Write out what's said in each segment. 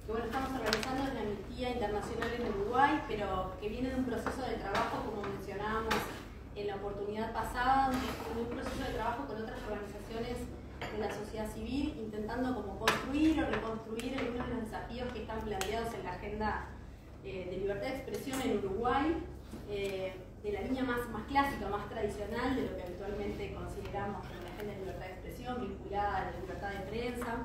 que bueno, estamos organizando la Amnistía Internacional en Uruguay, pero que viene de un proceso de trabajo, como mencionábamos en la oportunidad pasada, un proceso de trabajo con otras organizaciones de la sociedad civil, intentando como construir o reconstruir algunos de los desafíos que están planteados en la agenda de libertad de expresión en Uruguay, de la línea más clásica, más tradicional de lo que habitualmente consideramos como la agenda de libertad de expresión, vinculada a la libertad de prensa,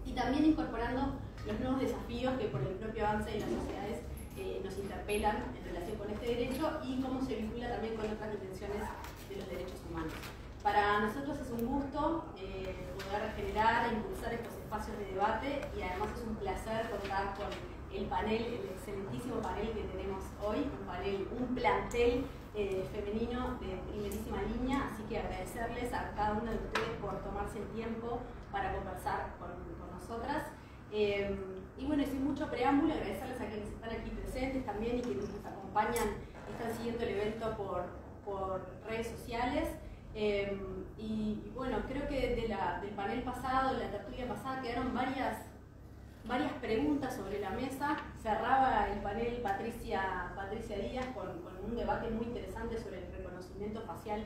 y también incorporando los nuevos desafíos que por el propio avance de las sociedades nos interpelan en relación con este derecho y cómo se vincula también con otras dimensiones de los derechos humanos. Para nosotros es un gusto poder generar e impulsar estos espacios de debate, y además es un placer contar con el panel, el excelentísimo panel que tenemos hoy, un plantel femenino de primerísima línea, así que agradecerles a cada una de ustedes por tomarse el tiempo para conversar con nosotras. Y bueno, sin mucho preámbulo, agradecerles a quienes están aquí presentes también y quienes nos acompañan, están siguiendo el evento por redes sociales. Y bueno, creo que del panel pasado, de la tertulia pasada, quedaron varias preguntas sobre la mesa. Cerraba el panel Patricia Díaz con un debate muy interesante sobre el reconocimiento facial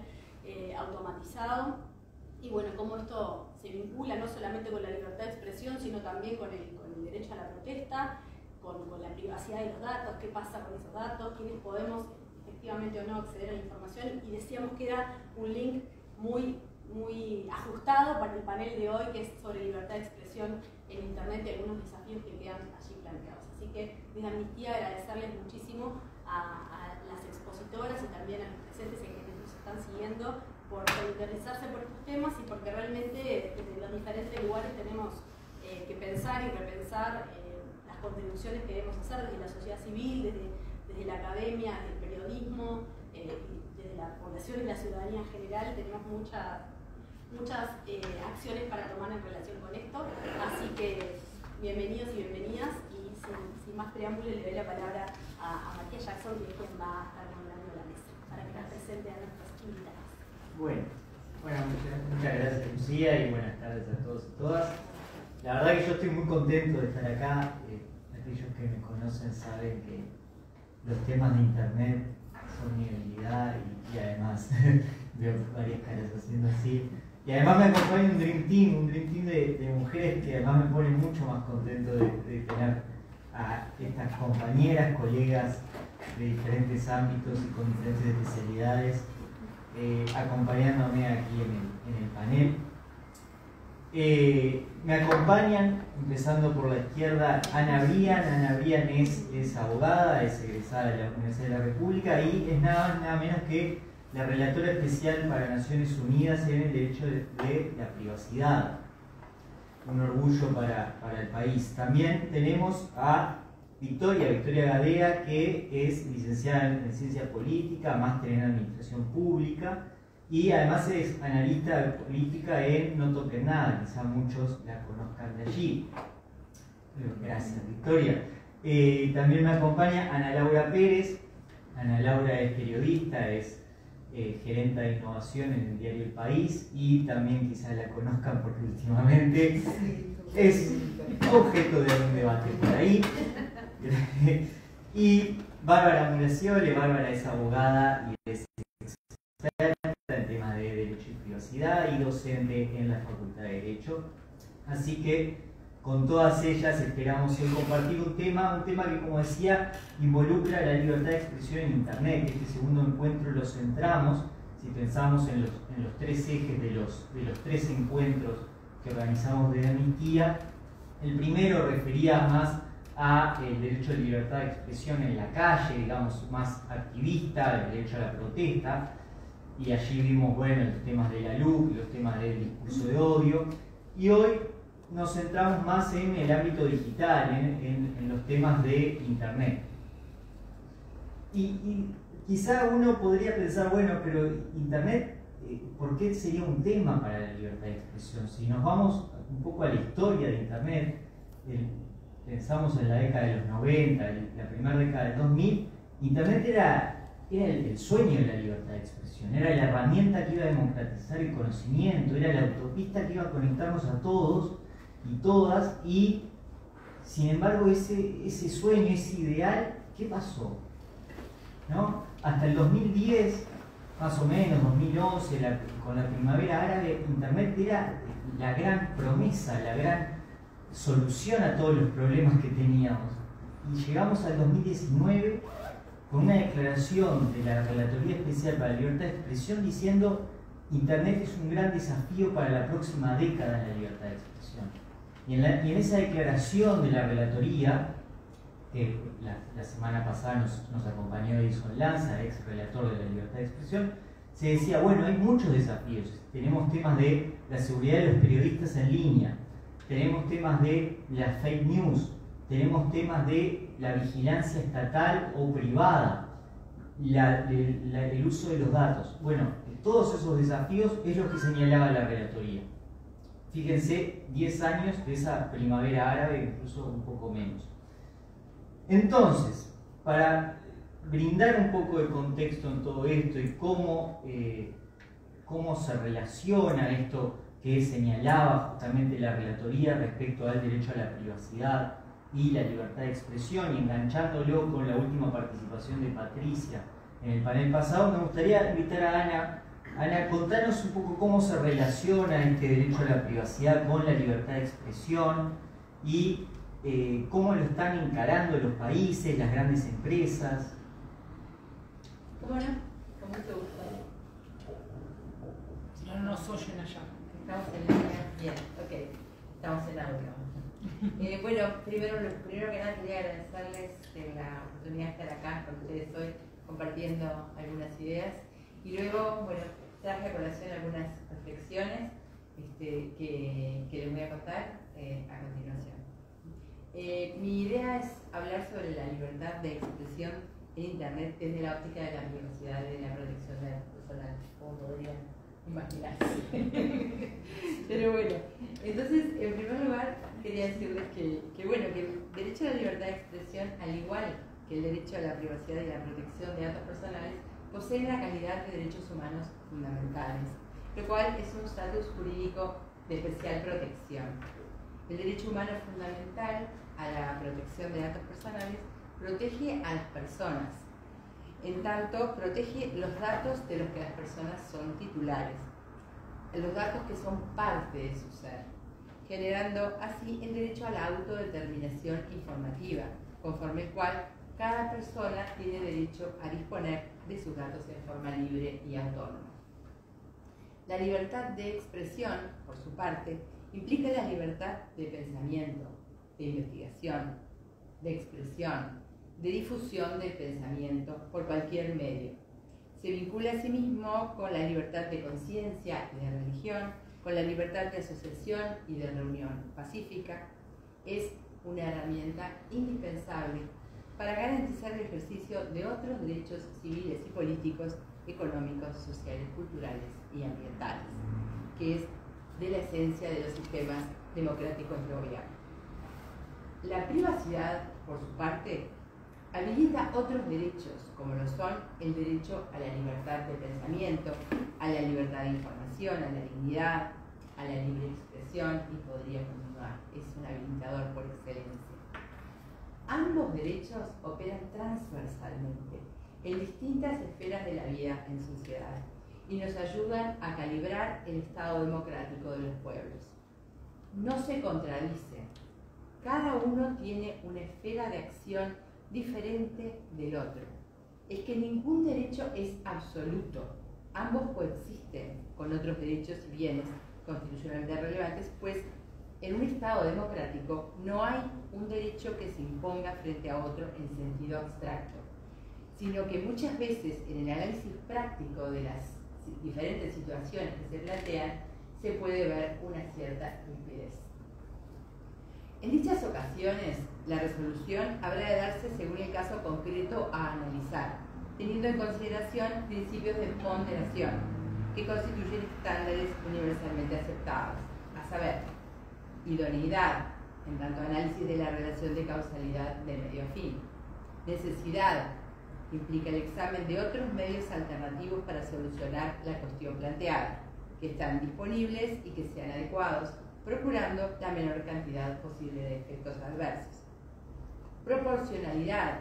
automatizado, y bueno, cómo esto se vincula no solamente con la libertad de expresión, sino también con el derecho a la protesta, con la privacidad de los datos, qué pasa con esos datos, quiénes podemos efectivamente o no acceder a la información, y decíamos que era un link muy ajustado para el panel de hoy, que es sobre libertad de expresión en Internet y algunos desafíos que quedan allí planteados. Así que desde Amnistía agradecerles muchísimo a las expositoras y también a los presentes y a quienes nos están siguiendo por interesarse por estos temas, y porque realmente desde los diferentes lugares tenemos que pensar y repensar las contribuciones que debemos hacer desde la sociedad civil, desde la academia, desde el periodismo, desde la población y la ciudadanía en general. Tenemos muchas acciones para tomar en relación con esto, así que bienvenidos y bienvenidas, y sin más preámbulo le doy la palabra a Matías Jackson, que es quien va a estar nombrando la mesa, para que nos presente a nuestras invitadas. Bueno, muchas gracias, Lucía, y buenas tardes a todos y todas. La verdad que yo estoy muy contento de estar acá. Aquellos que me conocen saben que los temas de Internet son mi debilidad, y además veo varias caras haciendo así. Y además me acompaña un Dream Team de mujeres que además me pone mucho más contento de tener a estas compañeras, colegas de diferentes ámbitos y con diferentes especialidades acompañándome aquí en el panel. Me acompañan, empezando por la izquierda, Ana Brian. Ana Brian es abogada, es egresada de la Universidad de la República y es nada menos que la relatora especial para Naciones Unidas en el derecho de la privacidad. Un orgullo para el país. También tenemos a Victoria Gadea, que es licenciada en Ciencia Política, máster en Administración Pública, y además es analista política en No Toquen Nada. Quizá muchos la conozcan de allí. Gracias, Victoria. También me acompaña Ana Laura Pérez. Ana Laura es periodista, es gerenta de innovación en el diario El País, y también quizás la conozcan porque últimamente es objeto de un debate por ahí. Y Bárbara Muraciole. Bárbara es abogada y es experta en temas de derecho y privacidad y docente en la Facultad de Derecho. Así que con todas ellas esperamos hoy compartir un tema que, como decía, involucra la libertad de expresión en Internet. Este segundo encuentro lo centramos, si pensamos en los tres ejes de los tres encuentros que organizamos de Amnistía. El primero refería más a el derecho de libertad de expresión en la calle, digamos, más activista, el derecho a la protesta, y allí vimos, bueno, los temas de la LUC, los temas del discurso de odio, y hoy nos centramos más en el ámbito digital, en los temas de Internet. Y quizá uno podría pensar, bueno, pero Internet, ¿por qué sería un tema para la libertad de expresión? Si nos vamos un poco a la historia de Internet, pensamos en la década de los 90, la primera década del 2000, Internet era el sueño de la libertad de expresión, era la herramienta que iba a democratizar el conocimiento, era la autopista que iba a conectarnos a todos y todas, y Sin embargo, ese sueño, ese ideal, ¿qué pasó? ¿No? Hasta el 2010, más o menos, 2011, con la primavera árabe, Internet era la gran promesa, la gran solución a todos los problemas que teníamos. Y llegamos al 2019 con una declaración de la Relatoría Especial para la Libertad de Expresión diciendo: Internet es un gran desafío para la próxima década en la libertad de expresión. Y en esa declaración de la Relatoría, que la semana pasada nos acompañó Edison Lanza, ex relator de la libertad de expresión, se decía, bueno, hay muchos desafíos. Tenemos temas de la seguridad de los periodistas en línea, tenemos temas de las fake news, tenemos temas de la vigilancia estatal o privada, el uso de los datos. Bueno, todos esos desafíos es lo que señalaba la Relatoría. Fíjense, 10 años de esa primavera árabe, incluso un poco menos. Entonces, para brindar un poco de contexto en todo esto y cómo se relaciona esto que señalaba justamente la Relatoría respecto al derecho a la privacidad y la libertad de expresión, y enganchándolo con la última participación de Patricia en el panel pasado, me gustaría invitar a Ana. Ana, contanos un poco cómo se relaciona este derecho a la privacidad con la libertad de expresión y cómo lo están encarando los países, las grandes empresas. ¿Cómo no? Con mucho gusto. No nos oyen allá. Estamos en línea. Bien, ok. Estamos en audio. Bueno, primero que nada quería agradecerles la oportunidad de estar acá con ustedes hoy compartiendo algunas ideas. Y luego, bueno, traje a colación algunas reflexiones que les voy a contar a continuación. Mi idea es hablar sobre la libertad de expresión en Internet desde la óptica de la privacidad y de la protección de datos personales, como podrían imaginarse. Pero bueno, entonces, en primer lugar, quería decirles que el derecho a la libertad de expresión, al igual que el derecho a la privacidad y la protección de datos personales, posee la calidad de derechos humanos fundamentales, lo cual es un estatus jurídico de especial protección. El derecho humano fundamental a la protección de datos personales protege a las personas, en tanto protege los datos de los que las personas son titulares, los datos que son parte de su ser, generando así el derecho a la autodeterminación informativa, conforme el cual cada persona tiene derecho a disponer de sus datos en forma libre y autónoma. La libertad de expresión, por su parte, implica la libertad de pensamiento, de investigación, de expresión, de difusión del pensamiento por cualquier medio. Se vincula asimismo con la libertad de conciencia y de religión, con la libertad de asociación y de reunión pacífica. Es una herramienta indispensable para garantizar el ejercicio de otros derechos civiles y políticos, económicos, sociales, culturales y ambientales, que es de la esencia de los sistemas democráticos de gobierno. La privacidad, por su parte, habilita otros derechos, como lo son el derecho a la libertad de pensamiento, a la libertad de información, a la dignidad, a la libre expresión, y podría continuar. Es un habilitador por excelencia. Ambos derechos operan transversalmente en distintas esferas de la vida en sociedad y nos ayudan a calibrar el estado democrático de los pueblos. No se contradicen. Cada uno tiene una esfera de acción diferente del otro. Es que ningún derecho es absoluto. Ambos coexisten con otros derechos y bienes constitucionalmente relevantes, pues en un Estado democrático no hay un derecho que se imponga frente a otro en sentido abstracto, sino que muchas veces en el análisis práctico de las diferentes situaciones que se plantean se puede ver una cierta limpidez. En dichas ocasiones, la resolución habrá de darse según el caso concreto a analizar, teniendo en consideración principios de ponderación que constituyen estándares universalmente aceptados, a saber, idoneidad, en tanto análisis de la relación de causalidad de medio a fin, necesidad, que implica el examen de otros medios alternativos para solucionar la cuestión planteada, que están disponibles y que sean adecuados, procurando la menor cantidad posible de efectos adversos. proporcionalidad,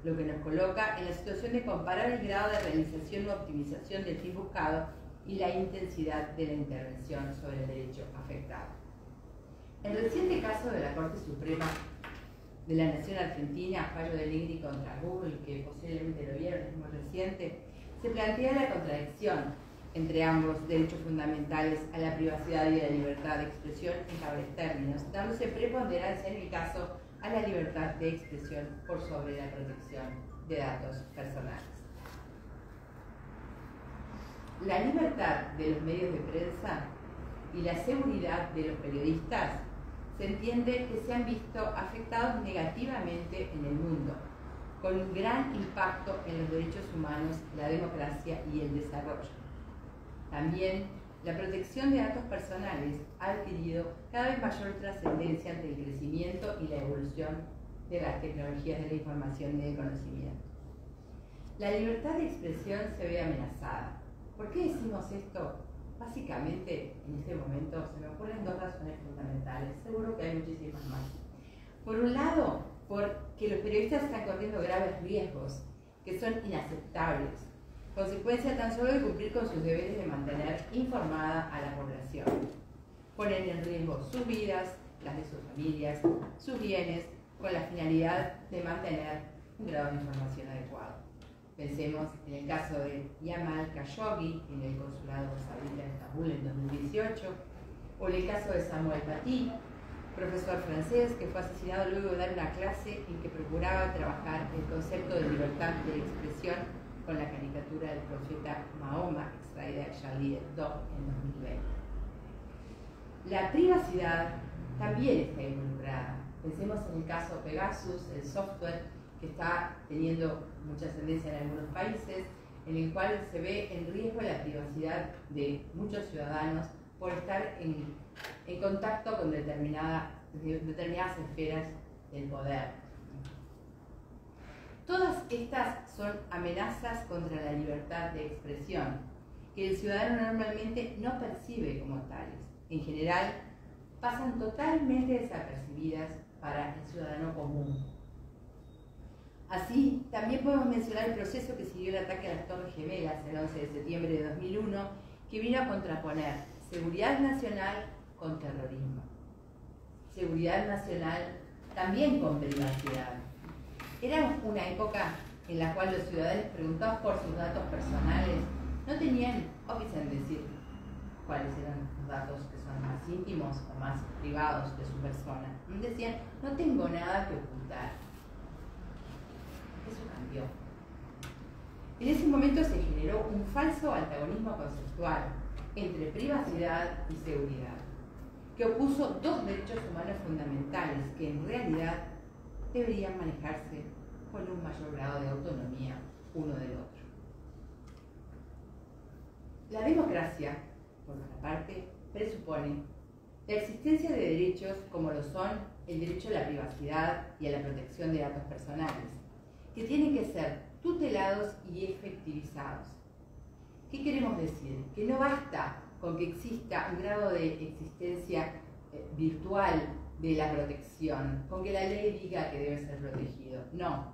lo que nos coloca en la situación de comparar el grado de realización u optimización del fin buscado y la intensidad de la intervención sobre el derecho afectado. El reciente caso de la Corte Suprema de la Nación Argentina, fallo de Ligri contra Google, que posiblemente lo vieron, es muy reciente, se plantea la contradicción entre ambos derechos fundamentales a la privacidad y a la libertad de expresión en tales términos, dándose preponderancia en el caso a la libertad de expresión por sobre la protección de datos personales. La libertad de los medios de prensa y la seguridad de los periodistas se entiende que se han visto afectados negativamente en el mundo, con un gran impacto en los derechos humanos, la democracia y el desarrollo. También la protección de datos personales ha adquirido cada vez mayor trascendencia ante el crecimiento y la evolución de las tecnologías de la información y del conocimiento. La libertad de expresión se ve amenazada. ¿Por qué decimos esto? Básicamente, en este momento se me ocurren dos razones fundamentales, seguro que hay muchísimas más. Por un lado, porque los periodistas están corriendo graves riesgos que son inaceptables, consecuencia tan solo de cumplir con sus deberes de mantener informada a la población. Ponen en riesgo sus vidas, las de sus familias, sus bienes, con la finalidad de mantener un grado de información adecuado. Pensemos en el caso de Yamal Khashoggi en el consulado saudita de Estambul en 2018, o en el caso de Samuel Paty, profesor francés que fue asesinado luego de dar una clase en que procuraba trabajar el concepto de libertad de expresión con la caricatura del profeta Mahoma extraída de Charlie Hebdo en 2020. La privacidad también está involucrada. Pensemos en el caso Pegasus, el software que está teniendo mucha ascendencia en algunos países, en el cual se ve en riesgo la privacidad de muchos ciudadanos por estar en contacto con determinadas esferas del poder. Todas estas son amenazas contra la libertad de expresión, que el ciudadano normalmente no percibe como tales. En general, pasan totalmente desapercibidas para el ciudadano común. Así, también podemos mencionar el proceso que siguió el ataque a las Torres Gemelas el 11 de septiembre de 2001, que vino a contraponer seguridad nacional con terrorismo. Seguridad nacional también con privacidad. Era una época en la cual los ciudadanos preguntados por sus datos personales no tenían óbice en decir cuáles eran los datos que son más íntimos o más privados de su persona. Decían, no tengo nada que ocultar. Eso cambió. En ese momento se generó un falso antagonismo conceptual entre privacidad y seguridad, que opuso dos derechos humanos fundamentales que en realidad deberían manejarse con un mayor grado de autonomía uno del otro. La democracia, por otra parte, presupone la existencia de derechos como lo son el derecho a la privacidad y a la protección de datos personales, que tienen que ser tutelados y efectivizados. ¿Qué queremos decir? Que no basta con que exista un grado de existencia virtual de la protección, con que la ley diga que debe ser protegido. No.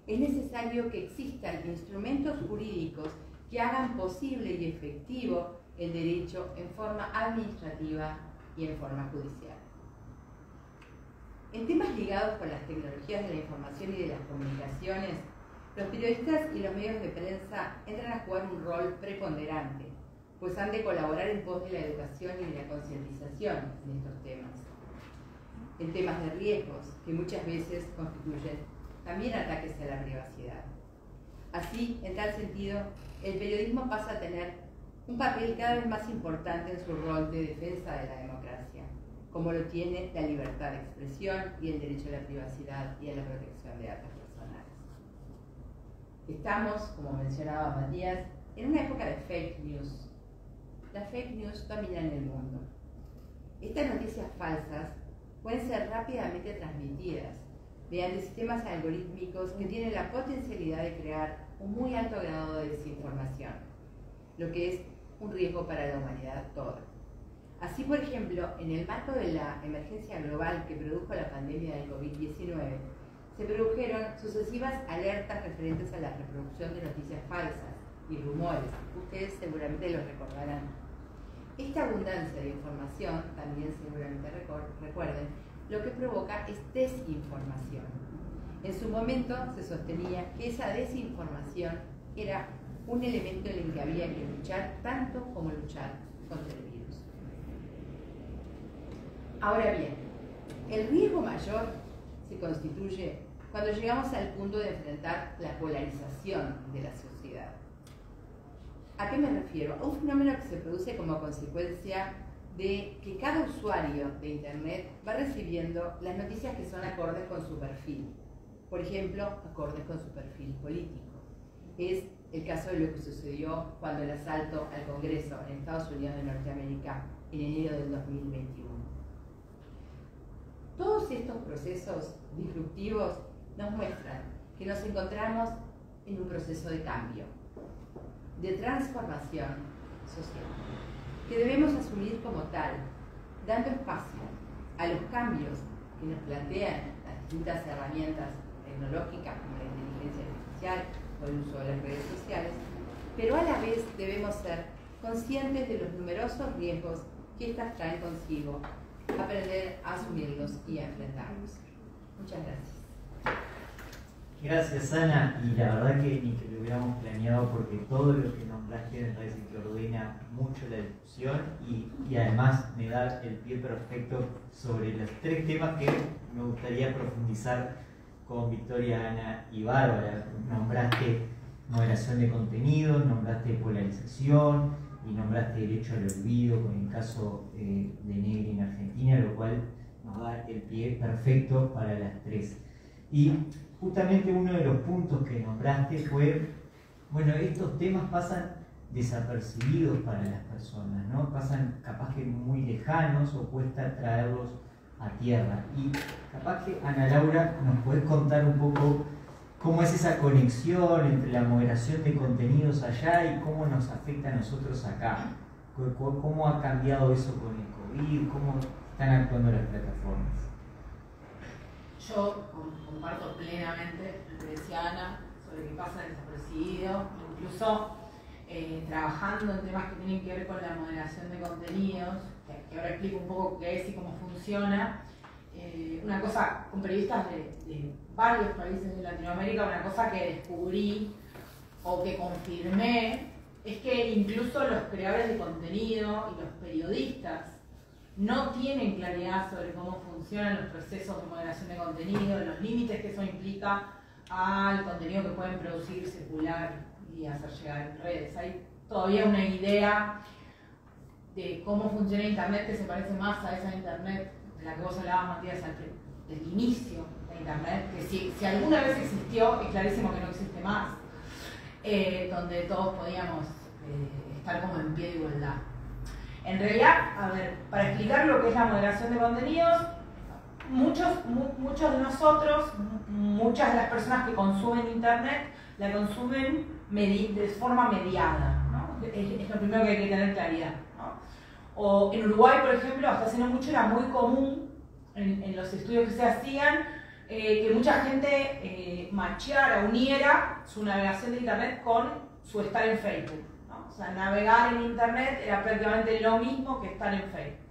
Es necesario que existan instrumentos jurídicos que hagan posible y efectivo el derecho en forma administrativa y en forma judicial. En temas ligados con las tecnologías de la información y de las comunicaciones, los periodistas y los medios de prensa entran a jugar un rol preponderante, pues han de colaborar en pos de la educación y de la concientización en estos temas. En temas de riesgos, que muchas veces constituyen también ataques a la privacidad. Así, en tal sentido, el periodismo pasa a tener un papel cada vez más importante en su rol de defensa de la democracia, como lo tiene la libertad de expresión y el derecho a la privacidad y a la protección de datos personales. Estamos, como mencionaba Matías, en una época de fake news. Las fake news dominan el mundo. Estas noticias falsas pueden ser rápidamente transmitidas mediante sistemas algorítmicos que tienen la potencialidad de crear un muy alto grado de desinformación, lo que es un riesgo para la humanidad toda. Así, por ejemplo, en el marco de la emergencia global que produjo la pandemia del COVID-19, se produjeron sucesivas alertas referentes a la reproducción de noticias falsas y rumores. Ustedes seguramente los recordarán. Esta abundancia de información, también seguramente recuerden, lo que provoca es desinformación. En su momento se sostenía que esa desinformación era un elemento en el que había que luchar tanto como luchar contra el virus. Ahora bien, el riesgo mayor se constituye cuando llegamos al punto de enfrentar la polarización de la sociedad. ¿A qué me refiero? A un fenómeno que se produce como consecuencia de que cada usuario de Internet va recibiendo las noticias que son acordes con su perfil. Por ejemplo, acordes con su perfil político. Es el caso de lo que sucedió cuando el asalto al Congreso en Estados Unidos de Norteamérica en enero del 2021. Todos estos procesos disruptivos nos muestran que nos encontramos en un proceso de cambio, de transformación social, que debemos asumir como tal, dando espacio a los cambios que nos plantean las distintas herramientas tecnológicas como la inteligencia artificial o el uso de las redes sociales, pero a la vez debemos ser conscientes de los numerosos riesgos que éstas traen consigo, aprender a asumirlos y a enfrentarlos. Muchas gracias. Gracias, Ana, y la verdad que ni que lo hubiéramos planeado, porque todo lo que nombraste me parece que ordena mucho la discusión y además me da el pie perfecto sobre los tres temas que me gustaría profundizar con Victoria, Ana y Bárbara. Nombraste moderación de contenido, nombraste polarización y nombraste derecho al olvido con el caso de Negri en Argentina, lo cual nos da el pie perfecto para las tres. Y justamente uno de los puntos que nombraste fue, bueno, estos temas pasan desapercibidos para las personas, ¿no? Pasan capaz que muy lejanos o cuesta traerlos a tierra. Y capaz que, Ana Laura, nos podés contar un poco cómo es esa conexión entre la moderación de contenidos allá y cómo nos afecta a nosotros acá. ¿Cómo ha cambiado eso con el COVID? ¿Cómo están actuando las plataformas? Yo comparto plenamente lo que decía Ana sobre que pasa desapercibido, incluso trabajando en temas que tienen que ver con la moderación de contenidos, que ahora explico un poco qué es y cómo funciona. Una cosa, con periodistas de varios países de Latinoamérica, una cosa que descubrí o que confirmé es que incluso los creadores de contenido y los periodistas no tienen claridad sobre cómo funcionan los procesos de moderación de contenido, los límites que eso implica al contenido que pueden producir, circular y hacer llegar en redes. Hay todavía una idea de cómo funciona Internet que se parece más a esa Internet de la que vos hablabas, Matías, del inicio de Internet, que si alguna vez existió, es clarísimo que no existe más, donde todos podíamos estar como en pie de igualdad. En realidad, a ver, para explicar lo que es la moderación de contenidos, muchos de nosotros, muchas de las personas que consumen Internet, la consumen de forma mediada, ¿no? Es lo primero que hay que tener claridad, ¿no? O en Uruguay, por ejemplo, hasta hace no mucho era muy común, en los estudios que se hacían, que mucha gente macheara, uniera su navegación de Internet con su estar en Facebook. O sea, navegar en Internet era prácticamente lo mismo que estar en Facebook.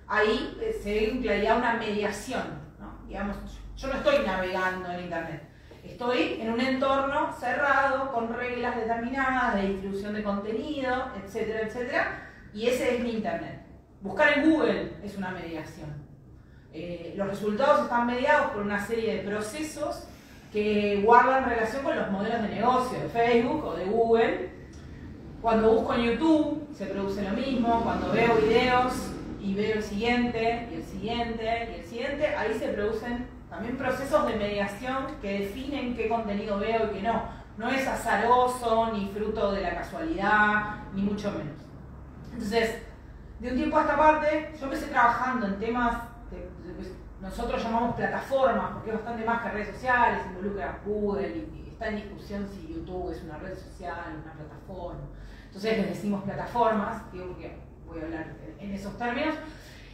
Ahí se ve en claridad una mediación, ¿no? Digamos, yo no estoy navegando en Internet, estoy en un entorno cerrado, con reglas determinadas de distribución de contenido, etcétera, etcétera, y ese es mi Internet. Buscar en Google es una mediación. Los resultados están mediados por una serie de procesos que guardan relación con los modelos de negocio de Facebook o de Google. Cuando busco en YouTube se produce lo mismo, cuando veo videos y veo el siguiente, y el siguiente, y el siguiente, ahí se producen también procesos de mediación que definen qué contenido veo y qué no. No es azaroso, ni fruto de la casualidad, ni mucho menos. Entonces, de un tiempo a esta parte, yo empecé trabajando en temas que nosotros llamamos plataformas, porque es bastante más que redes sociales, involucra Google, y está en discusión si YouTube es una red social, una plataforma. Entonces les decimos plataformas, digo porque voy a hablar en esos términos.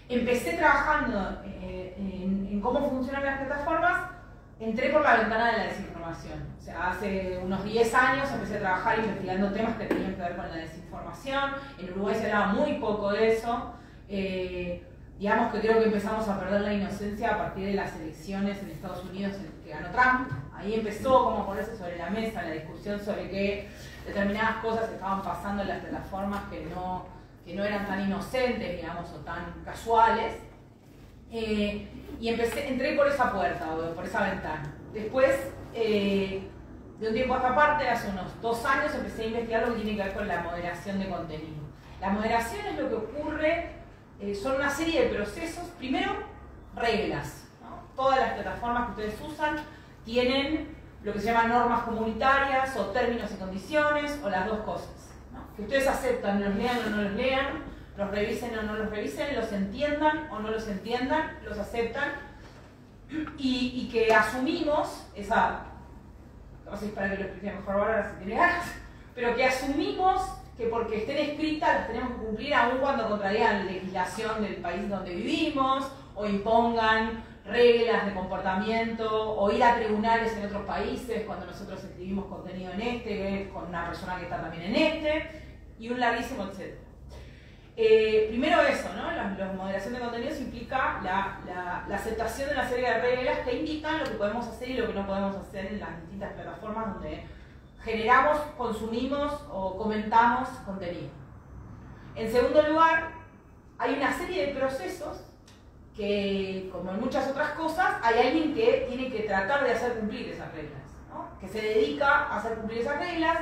Empecé trabajando en cómo funcionan las plataformas entré por la ventana de la desinformación. O sea, hace unos 10 años empecé a trabajar investigando temas que tenían que ver con la desinformación. En Uruguay se hablaba muy poco de eso. Digamos que creo que empezamos a perder la inocencia a partir de las elecciones en Estados Unidos que ganó Trump. Ahí empezó como a ponerse sobre la mesa la discusión sobre que determinadas cosas estaban pasando en las plataformas que no eran tan inocentes, digamos, o tan casuales. Y entré por esa puerta, o por esa ventana. Después, de un tiempo a esta parte, hace unos 2 años, empecé a investigar lo que tiene que ver con la moderación de contenido. La moderación es lo que ocurre, son una serie de procesos. Primero, reglas, ¿no? Todas las plataformas que ustedes usan tienen lo que se llaman normas comunitarias, o términos y condiciones, o las dos cosas, ¿no? Que ustedes aceptan, los lean o no los lean, los revisen o no los revisen, los entiendan o no los entiendan, los aceptan, y que asumimos esa, no sé, para que lo explique mejor ahora si tiene ganas, pero que asumimos que porque estén escritas las tenemos que cumplir aun cuando contradigan la legislación del país donde vivimos, o impongan reglas de comportamiento, o ir a tribunales en otros países cuando nosotros escribimos contenido en con una persona que está también en y un larguísimo etcétera. Primero eso, ¿no? La moderación de contenidos implica la aceptación de una serie de reglas que indican lo que podemos hacer y lo que no podemos hacer en las distintas plataformas donde generamos, consumimos o comentamos contenido. En segundo lugar, hay una serie de procesos que, como en muchas otras cosas, hay alguien que tiene que tratar de hacer cumplir esas reglas, ¿no? Que se dedica a hacer cumplir esas reglas,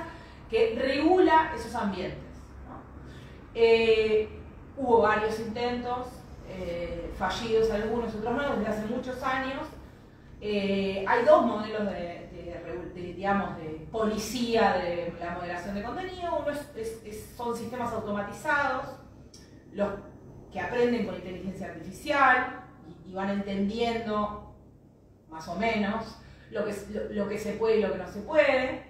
que regula esos ambientes. Hubo varios intentos, fallidos algunos, otros no, desde hace muchos años. Hay 2 modelos digamos, de policía de la moderación de contenido. Uno son sistemas automatizados, los que aprenden con inteligencia artificial y van entendiendo, más o menos, lo que se puede y lo que no se puede,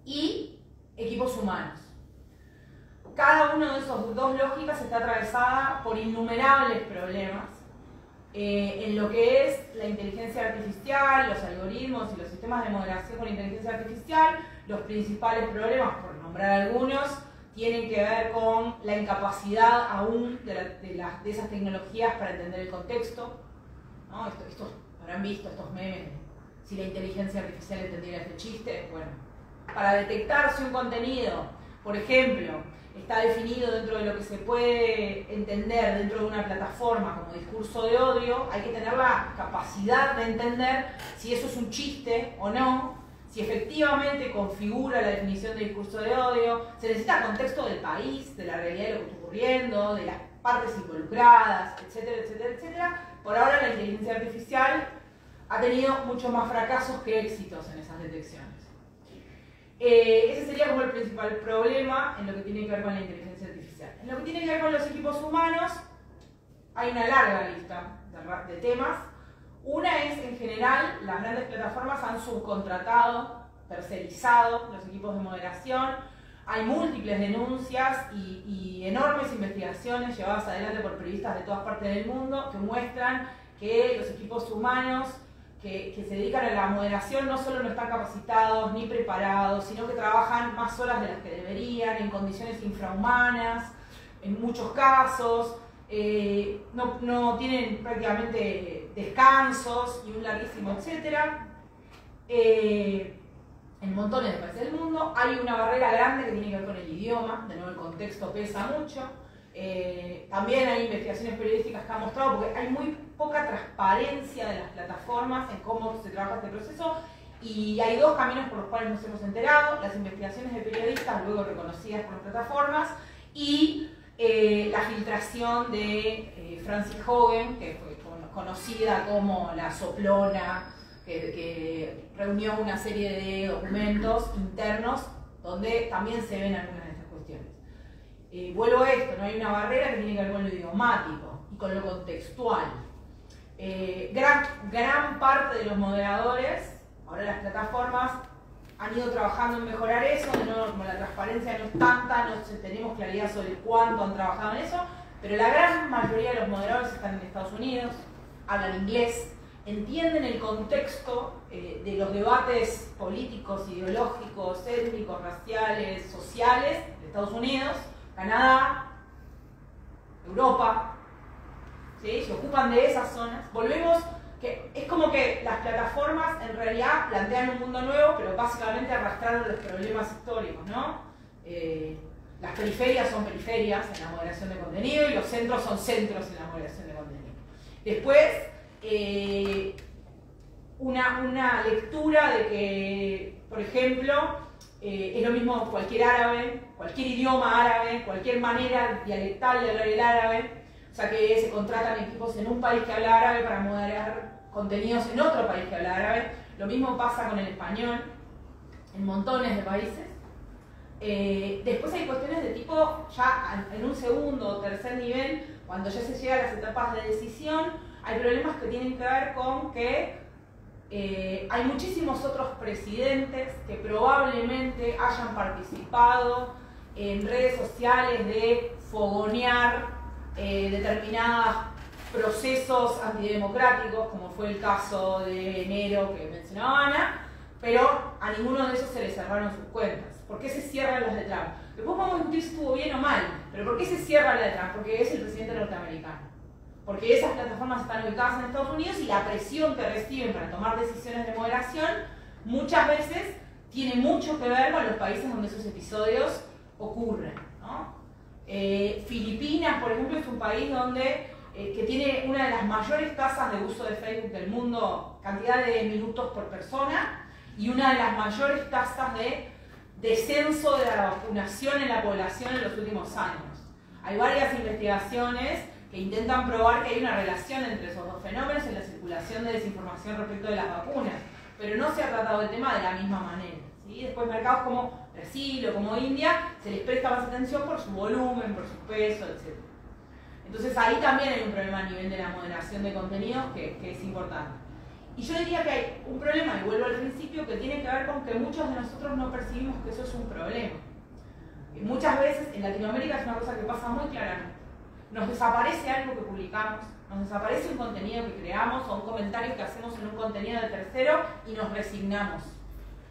y equipos humanos. Cada uno de esos 2 lógicas está atravesada por innumerables problemas en lo que es la inteligencia artificial, los algoritmos y los sistemas de moderación con inteligencia artificial. Los principales problemas, por nombrar algunos, tienen que ver con la incapacidad aún de esas tecnologías para entender el contexto, ¿no? Estos habrán visto estos memes, si la inteligencia artificial entendiera este chiste. Bueno, para detectar si un contenido, por ejemplo, está definido dentro de lo que se puede entender dentro de una plataforma como discurso de odio, hay que tener la capacidad de entender si eso es un chiste o no, si efectivamente configura la definición de discurso de odio. Se necesita contexto del país, de la realidad de lo que está ocurriendo, de las partes involucradas, etcétera, etcétera, etcétera. Por ahora la inteligencia artificial ha tenido muchos más fracasos que éxitos en esas detecciones. Ese sería como el principal problema en lo que tiene que ver con la inteligencia artificial. En lo que tiene que ver con los equipos humanos, hay una larga lista de temas. Una es, en general, las grandes plataformas han subcontratado, tercerizado los equipos de moderación. Hay múltiples denuncias y enormes investigaciones llevadas adelante por periodistas de todas partes del mundo que muestran que los equipos humanos que se dedican a la moderación no solo no están capacitados ni preparados, sino que trabajan más horas de las que deberían, en condiciones infrahumanas, en muchos casos, no tienen prácticamente descansos y un larguísimo etcétera. En montones de países del mundo hay una barrera grande que tiene que ver con el idioma, de nuevo el contexto pesa mucho. También hay investigaciones periodísticas que han mostrado, porque hay muy poca transparencia de las plataformas en cómo se trabaja este proceso, y hay 2 caminos por los cuales nos hemos enterado: las investigaciones de periodistas, luego reconocidas por las plataformas, y la filtración de Frances Haugen, que fue conocida como la soplona, que reunió una serie de documentos internos donde también se ven algunas de estas cuestiones. Vuelvo a esto, no hay una barrera que tiene que ver con lo idiomático y con lo contextual. Gran parte de los moderadores, ahora las plataformas, han ido trabajando en mejorar eso. De nuevo, como la transparencia no es tanta, no tenemos claridad sobre cuánto han trabajado en eso, pero la gran mayoría de los moderadores están en Estados Unidos, hablan inglés, entienden el contexto de los debates políticos, ideológicos, étnicos, raciales, sociales de Estados Unidos, Canadá, Europa, ¿sí? Se ocupan de esas zonas. Volvemos, que es como que las plataformas en realidad plantean un mundo nuevo, pero básicamente arrastraron los problemas históricos, ¿no? Las periferias son periferias en la moderación de contenido y los centros son centros en la moderación de contenido. Después, una lectura de que, por ejemplo, es lo mismo cualquier árabe, cualquier idioma árabe, cualquier manera dialectal de hablar el árabe, o sea que se contratan equipos en un país que habla árabe para moderar contenidos en otro país que habla árabe. Lo mismo pasa con el español en montones de países. Después hay cuestiones de tipo, ya en un segundo o tercer nivel, cuando ya se llega a las etapas de decisión, hay problemas que tienen que ver con que hay muchísimos otros presidentes que probablemente hayan participado en redes sociales de fogonear determinados procesos antidemocráticos, como fue el caso de enero que mencionaba Ana, pero a ninguno de esos se le cerraron sus cuentas. ¿Por qué se cierran las de Trump? Después vamos a discutir si estuvo bien o mal, pero ¿por qué se cierra la de Trump? Porque es el presidente norteamericano. Porque esas plataformas están ubicadas en Estados Unidos y la presión que reciben para tomar decisiones de moderación muchas veces tiene mucho que ver con los países donde esos episodios ocurren, ¿no? Filipinas, por ejemplo, es un país donde, que tiene una de las mayores tasas de uso de Facebook del mundo, cantidad de minutos por persona, y una de las mayores tasas de descenso de la vacunación en la población en los últimos años. Hay varias investigaciones que intentan probar que hay una relación entre esos dos fenómenos en la circulación de desinformación respecto de las vacunas, pero no se ha tratado el tema de la misma manera, ¿sí? Después mercados como Brasil o como India se les presta más atención por su volumen, por su peso, etc. Entonces ahí también hay un problema a nivel de la moderación de contenidos que es importante. Y yo diría que hay un problema, y vuelvo al principio, que tiene que ver con que muchos de nosotros no percibimos que eso es un problema. Y muchas veces en Latinoamérica es una cosa que pasa muy claramente. Nos desaparece algo que publicamos, nos desaparece un contenido que creamos o un comentario que hacemos en un contenido de tercero y nos resignamos.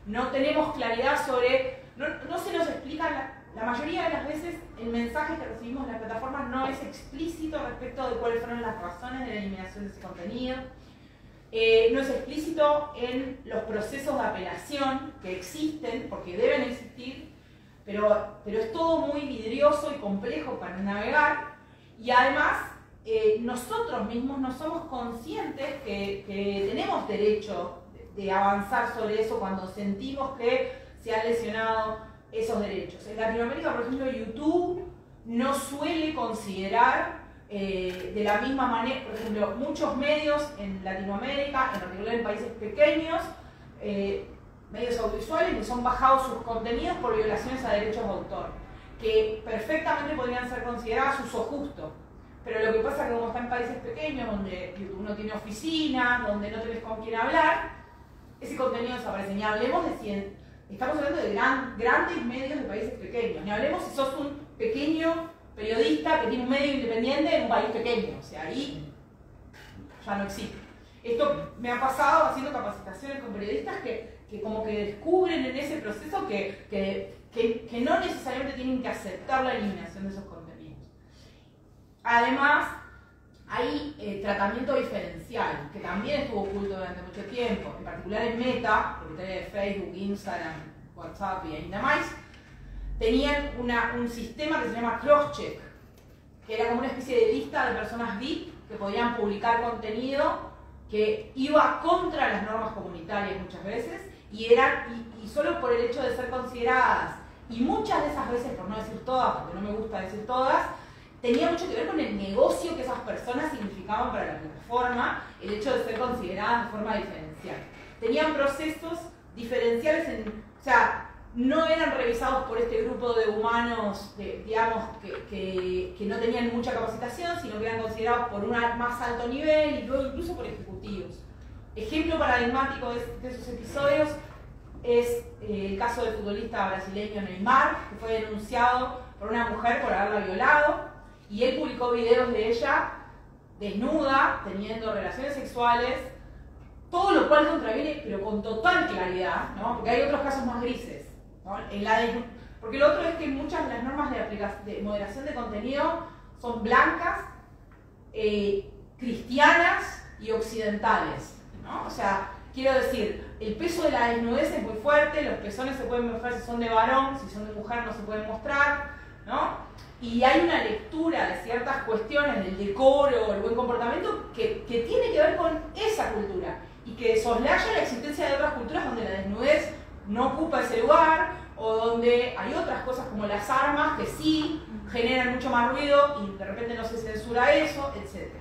No tenemos claridad sobre, no se nos explica, la mayoría de las veces el mensaje que recibimos en las plataformas no es explícito respecto de cuáles fueron las razones de la eliminación de ese contenido. No es explícito en los procesos de apelación que existen, porque deben existir, pero es todo muy vidrioso y complejo para navegar. Y además, nosotros mismos no somos conscientes que tenemos derecho de avanzar sobre eso cuando sentimos que se han lesionado esos derechos. En Latinoamérica, por ejemplo, YouTube no suele considerar de la misma manera, por ejemplo, muchos medios en Latinoamérica, en particular en países pequeños, medios audiovisuales, les son bajados sus contenidos por violaciones a derechos de autor, que perfectamente podrían ser consideradas uso justo. Pero lo que pasa es que como está en países pequeños, donde YouTube no tiene oficina, donde no tenés con quién hablar, ese contenido desaparece. Ni hablemos de si estamos hablando de grandes medios de países pequeños, ni hablemos si sos un pequeño periodista que tiene un medio independiente en un país pequeño, o sea, ahí ya no existe. Esto me ha pasado haciendo capacitaciones con periodistas que como que descubren en ese proceso que no necesariamente tienen que aceptar la eliminación de esos contenidos. Además, hay tratamiento diferencial, que también estuvo oculto durante mucho tiempo, en particular en Meta, propietaria de Facebook, Instagram, WhatsApp y ainda más, tenían un sistema que se llama crosscheck, que era como una especie de lista de personas VIP que podían publicar contenido que iba contra las normas comunitarias muchas veces, y solo por el hecho de ser consideradas, y muchas de esas veces, por no decir todas, porque no me gusta decir todas, tenía mucho que ver con el negocio que esas personas significaban para la plataforma, el hecho de ser consideradas de forma diferencial. Tenían procesos diferenciales, o sea, no eran revisados por este grupo de humanos, digamos, que no tenían mucha capacitación, sino que eran considerados por un más alto nivel y luego incluso por ejecutivos. Ejemplo paradigmático de esos episodios es el caso del futbolista brasileño Neymar, que fue denunciado por una mujer por haberla violado, y él publicó videos de ella desnuda, teniendo relaciones sexuales todo lo cual contraviene, pero con total claridad, ¿no? Porque hay otros casos más grises, ¿no? Porque lo otro es que muchas de las normas de moderación de contenido son blancas, cristianas y occidentales, ¿no? O sea, quiero decir, el peso de la desnudez es muy fuerte, los pezones se pueden mostrar si son de varón, si son de mujer no se pueden mostrar, ¿no? Y hay una lectura de ciertas cuestiones del decoro, el buen comportamiento, que tiene que ver con esa cultura y que soslaya la existencia de otras culturas donde la desnudez no ocupa ese lugar o donde hay otras cosas como las armas que sí generan mucho más ruido y de repente no se censura eso, etc.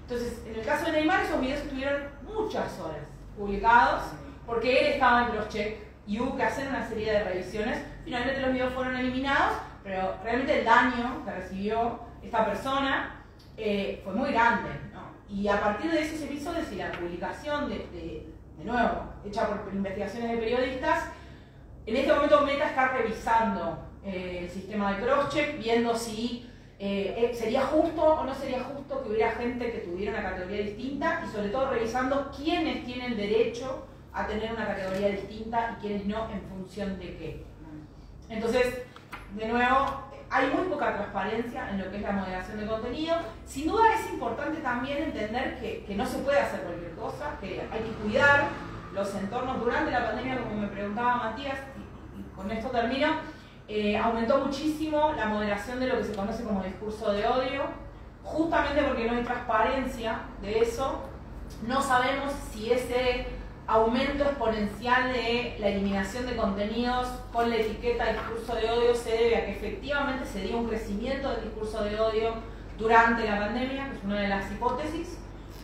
Entonces, en el caso de Neymar, esos videos estuvieron muchas horas publicados porque él estaba en crosscheck y hubo que hacer una serie de revisiones. Finalmente los videos fueron eliminados, pero realmente el daño que recibió esta persona fue muy grande, ¿no? Y a partir de esos episodios y la publicación de nuevo, hecha por investigaciones de periodistas, en este momento Meta está revisando el sistema de crosscheck, viendo si sería justo o no sería justo que hubiera gente que tuviera una categoría distinta y sobre todo revisando quiénes tienen derecho a tener una categoría distinta y quiénes no, en función de qué. Entonces, de nuevo, hay muy poca transparencia en lo que es la moderación de contenido. Sin duda es importante también entender que no se puede hacer cualquier cosa, que hay que cuidar los entornos. Durante la pandemia, como me preguntaba Matías, y con esto termino, aumentó muchísimo la moderación de lo que se conoce como discurso de odio, justamente porque no hay transparencia de eso. No sabemos si ese aumento exponencial de la eliminación de contenidos con la etiqueta discurso de odio se debe a que efectivamente se dio un crecimiento del discurso de odio durante la pandemia, que es una de las hipótesis,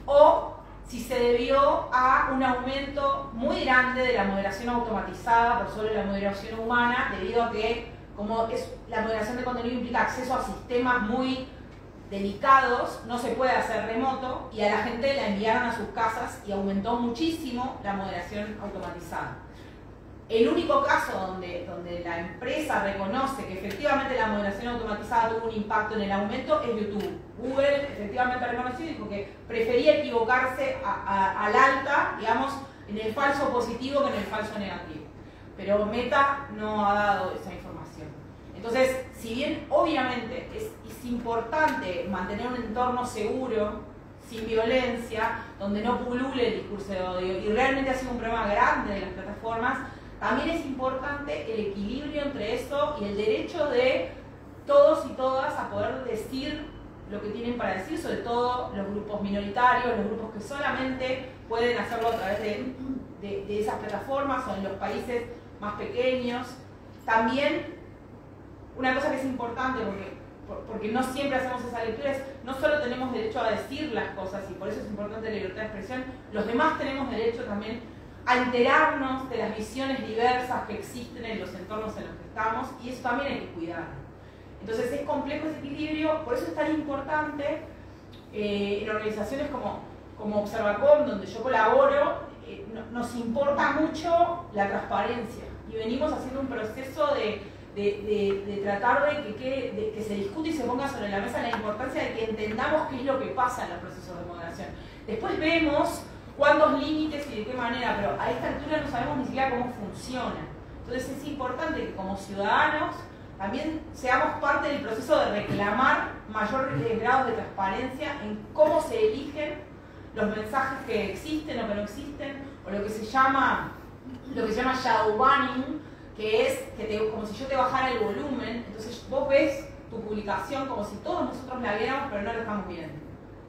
o si se debió a un aumento muy grande de la moderación automatizada por sobre la moderación humana, debido a que como la moderación de contenido implica acceso a sistemas muy delicados, no se puede hacer remoto y a la gente la enviaron a sus casas y aumentó muchísimo la moderación automatizada. El único caso donde la empresa reconoce que efectivamente la moderación automatizada tuvo un impacto en el aumento es YouTube. Google efectivamente reconoció y dijo que prefería equivocarse al alta, digamos, en el falso positivo que en el falso negativo. Pero Meta no ha dado esa información. Entonces, si bien obviamente es importante mantener un entorno seguro, sin violencia, donde no pulule el discurso de odio, y realmente ha sido un problema grande de las plataformas, también es importante el equilibrio entre eso y el derecho de todos y todas a poder decir lo que tienen para decir, sobre todo los grupos minoritarios, los grupos que solamente pueden hacerlo a través de esas plataformas o en los países más pequeños. También una cosa que es importante, porque no siempre hacemos esa lectura, es no solo tenemos derecho a decir las cosas, y por eso es importante la libertad de expresión, los demás tenemos derecho también a enterarnos de las visiones diversas que existen en los entornos en los que estamos, y eso también hay que cuidar. Entonces es complejo ese equilibrio, por eso es tan importante en organizaciones como Observacom, donde yo colaboro, nos importa mucho la transparencia, y venimos haciendo un proceso de tratar de que se discute y se ponga sobre la mesa la importancia de que entendamos qué es lo que pasa en los procesos de moderación. Después vemos cuántos límites y de qué manera, pero a esta altura no sabemos ni siquiera cómo funciona. Entonces es importante que como ciudadanos también seamos parte del proceso de reclamar mayores grados de transparencia en cómo se eligen los mensajes que existen o que no existen, o lo que se llama shadow banning, que es como si yo te bajara el volumen, entonces vos ves tu publicación como si todos nosotros la viéramos, pero no la estamos viendo.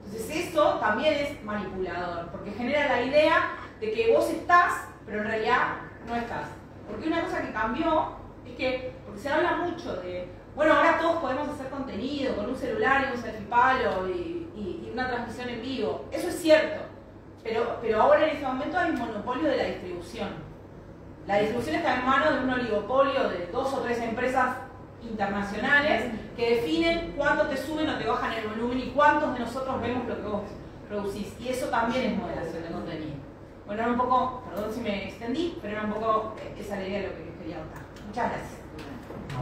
Entonces eso también es manipulador, porque genera la idea de que vos estás, pero en realidad no estás. Porque una cosa que cambió es que, porque se habla mucho de, bueno, ahora todos podemos hacer contenido con un celular y un selfie palo y una transmisión en vivo. Eso es cierto, pero ahora en este momento hay un monopolio de la distribución. La distribución está en manos de un oligopolio de 2 o 3 empresas internacionales que definen cuánto te suben o te bajan el volumen y cuántos de nosotros vemos lo que vos producís. Y eso también es moderación de contenido. Bueno, era un poco, perdón si me extendí, pero era un poco esa la idea de lo que quería contar. Muchas gracias.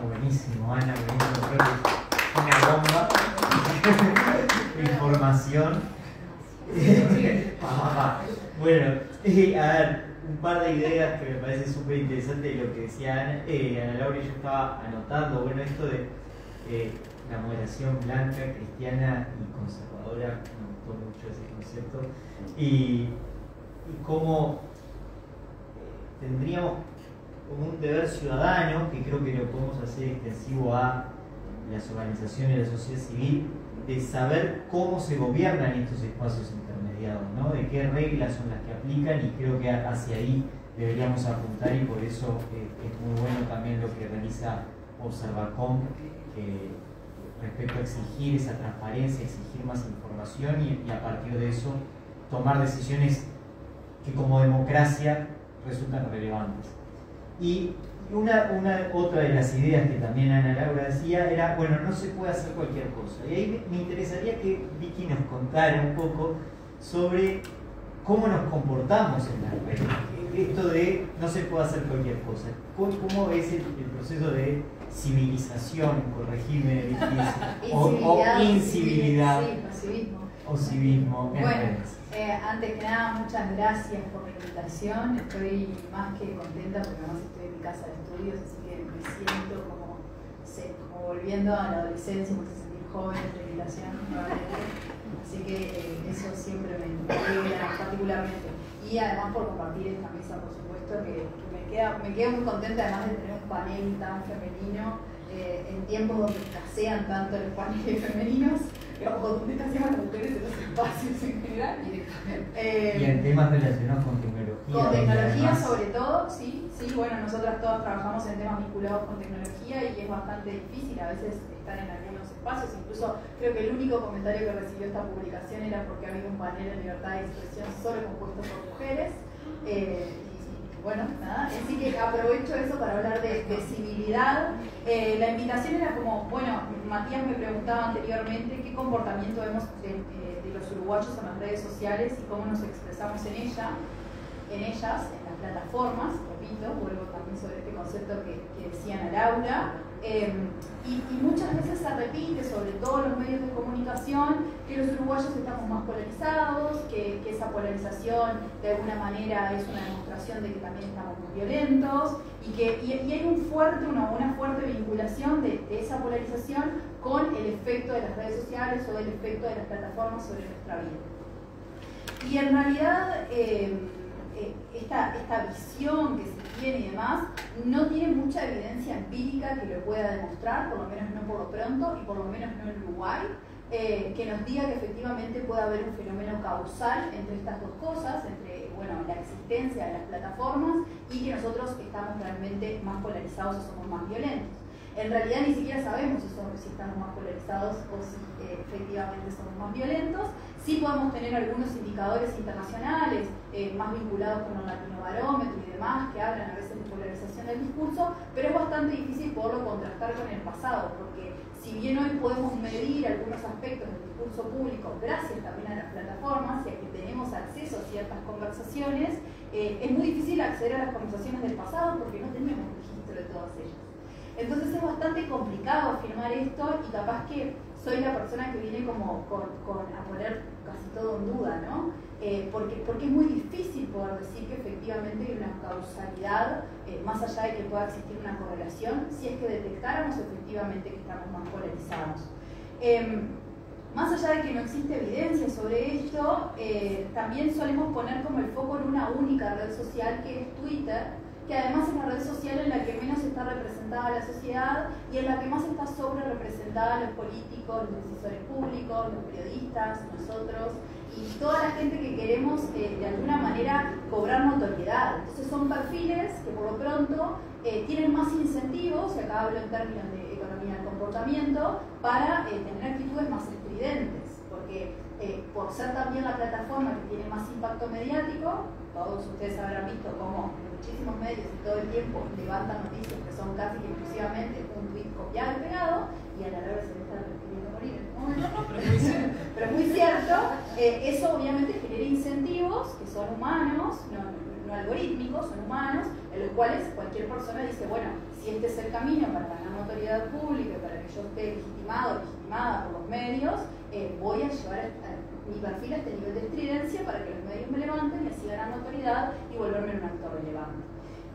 Buenísimo, Ana, buenísimo. Creo que una bomba de información. Bueno. A ver, un par de ideas que me parece súper interesante de lo que decía Ana Laura, y yo estaba anotando, bueno, esto de la moderación blanca, cristiana y conservadora, me gustó mucho ese concepto, y cómo tendríamos como un deber ciudadano, que creo que lo podemos hacer extensivo a las organizaciones de la sociedad civil, de saber cómo se gobiernan estos espacios intermediados, ¿no? De qué reglas son las que aplican, y creo que hacia ahí deberíamos apuntar, y por eso es muy bueno también lo que realiza Observacom respecto a exigir esa transparencia, exigir más información y a partir de eso tomar decisiones que como democracia resultan relevantes. Y otra de las ideas que también Ana Laura decía era, bueno, no se puede hacer cualquier cosa. Y ahí me interesaría que Vicky nos contara un poco sobre cómo nos comportamos en la red. Esto de no se puede hacer cualquier cosa. ¿Cómo es el proceso de civilización, corregirme, Vicky, o incivilidad? Sí, o civismo en bueno, redes? Antes que nada, muchas gracias por la invitación. Estoy más que contenta porque además estoy en mi casa de estudios, así que me siento como volviendo a la adolescencia, porque se sentir joven en la invitación nuevamente. Así que eso siempre me alegra particularmente. Y además por compartir esta mesa, por supuesto, que me quedo muy contenta además de tener un panel tan femenino en tiempos donde escasean tanto los paneles femeninos, o donde escasean las mujeres en los espacios en general. Y en temas relacionados con tecnología. Con tecnología además, sobre todo, sí, bueno, nosotras todas trabajamos en temas vinculados con tecnología y es bastante difícil a veces estar en algunos espacios. Incluso creo que el único comentario que recibió esta publicación era porque había un panel en libertad de expresión solo compuesto por mujeres. Bueno, nada, así que aprovecho eso para hablar de civilidad. La invitación era como, bueno, Matías me preguntaba anteriormente qué comportamiento vemos de los uruguayos en las redes sociales y cómo nos expresamos en ellas, en las plataformas, repito, vuelvo también sobre este concepto que decían a Laura. Y muchas veces se repite, sobre todo en los medios de comunicación, que los uruguayos estamos más polarizados, que esa polarización de alguna manera es una demostración de que también estamos muy violentos, y hay una fuerte vinculación de esa polarización con el efecto de las redes sociales o el efecto de las plataformas sobre nuestra vida. Y en realidad esta visión que se tiene y demás no tiene mucha evidencia empírica que lo pueda demostrar, por lo menos no por lo pronto y por lo menos no en Uruguay, que nos diga que efectivamente puede haber un fenómeno causal entre estas dos cosas, entre la existencia de las plataformas y que nosotros estamos realmente más polarizados o somos más violentos. En realidad ni siquiera sabemos si estamos más polarizados o si efectivamente somos más violentos. Sí podemos tener algunos indicadores internacionales más vinculados con el latinobarómetro y demás que hablan a veces de polarización del discurso, pero es bastante difícil poderlo contrastar con el pasado, porque si bien hoy podemos medir algunos aspectos del discurso público gracias también a las plataformas y a que tenemos acceso a ciertas conversaciones, es muy difícil acceder a las conversaciones del pasado porque no teníamos registro de todas ellas. Entonces es bastante complicado afirmar esto y capaz que soy la persona que viene como a poner casi todo en duda, ¿no? Porque es muy difícil poder decir que efectivamente hay una causalidad, más allá de que pueda existir una correlación, si es que detectáramos efectivamente que estamos más polarizados. Más allá de que no existe evidencia sobre esto, también solemos poner como el foco en una única red social que es Twitter, que además es la red social en la que menos está representada la sociedad y en la que más está sobre representada los políticos, los decisores públicos, los periodistas, nosotros y toda la gente que queremos de alguna manera cobrar notoriedad. Entonces son perfiles que por lo pronto tienen más incentivos, y acá hablo en términos de economía del comportamiento, para tener actitudes más estridentes, porque por ser también la plataforma que tiene más impacto mediático, todos ustedes habrán visto cómo muchísimos medios y todo el tiempo levantan noticias que son casi que exclusivamente un tweet copiado y pegado, y a la hora se le está queriendo morir en este momento, pero es muy cierto, eso obviamente genera incentivos que son humanos, no algorítmicos, son humanos, en los cuales cualquier persona dice, bueno, si este es el camino para ganar notoriedad pública, para que yo esté legitimado o legitimada por los medios, voy a llevar mi perfil a este nivel de estridencia para que los medios me levanten y así ganar generar notoriedad y volverme un actor relevante.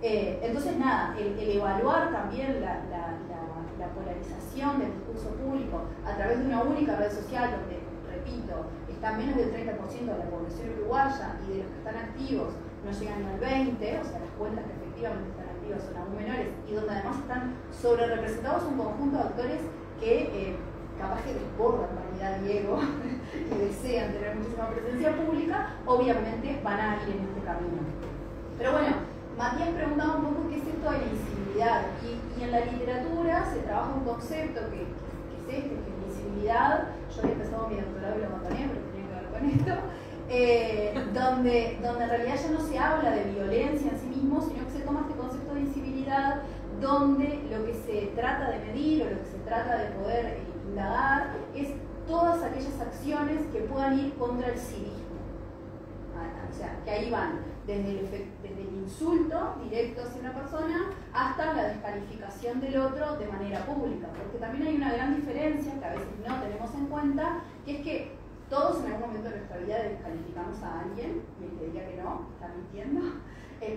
Entonces, nada, el evaluar también la polarización del discurso público a través de una única red social donde, repito, está menos del 30% de la población uruguaya y de los que están activos no llegan al 20%, o sea, las cuentas que efectivamente están activas son aún menores, y donde además están sobre representados un conjunto de actores que capaz que desbordan vanidad y ego y desean tener muchísima presencia pública, obviamente van a ir en este camino. Pero bueno, Matías preguntaba un poco qué es esto de la invisibilidad, y en la literatura se trabaja un concepto que es este, que es la invisibilidad. Yo había empezado mi doctorado y lo abandoné, pero tenía que ver con esto, donde en realidad ya no se habla de violencia en sí mismo, sino que se toma este concepto de invisibilidad, donde lo que se trata de medir o lo que se trata de poder indagar es todas aquellas acciones que puedan ir contra el civismo. O sea, que ahí van desde el insulto directo hacia una persona hasta la descalificación del otro de manera pública, porque también hay una gran diferencia que a veces no tenemos en cuenta, que es que todos en algún momento de nuestra vida descalificamos a alguien, y el que diga que no, está mintiendo,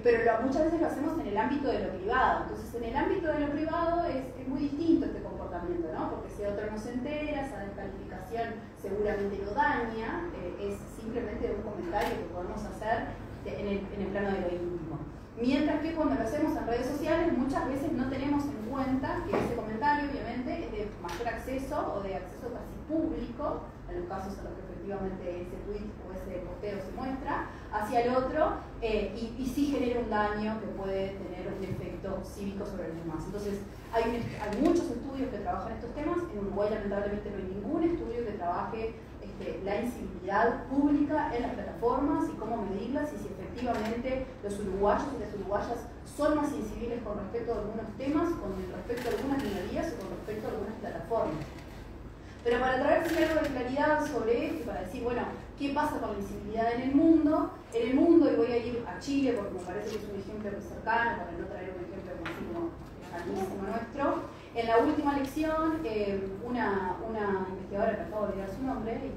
pero muchas veces lo hacemos en el ámbito de lo privado. Entonces, en el ámbito de lo privado es muy distinto este comportamiento, ¿no? Porque si otro no se entera, esa descalificación seguramente lo daña, es simplemente un comentario que podemos hacer en el plano de lo íntimo. Mientras que cuando lo hacemos en redes sociales, muchas veces no tenemos en cuenta que ese comentario, obviamente, es de mayor acceso o de acceso casi público, en los casos en los que efectivamente ese tweet o ese posteo se muestra, hacia el otro, y sí genera un daño que puede tener un efecto cívico sobre los demás. Entonces, hay muchos estudios que trabajan estos temas. En Uruguay, lamentablemente, no hay ningún estudio que trabaje la incivilidad pública en las plataformas y cómo medirlas, y si efectivamente los uruguayos y las uruguayas son más inciviles con respecto a algunos temas, con respecto a algunas minorías o con respecto a algunas plataformas. Pero para traer algo de claridad sobre esto, para decir, bueno, ¿qué pasa con la incivilidad en el mundo? En el mundo, y voy a ir a Chile porque me parece que es un ejemplo muy cercano, para no traer un ejemplo como lejanísimo nuestro. En la última elección, una investigadora, que acabo de olvidar su nombre, y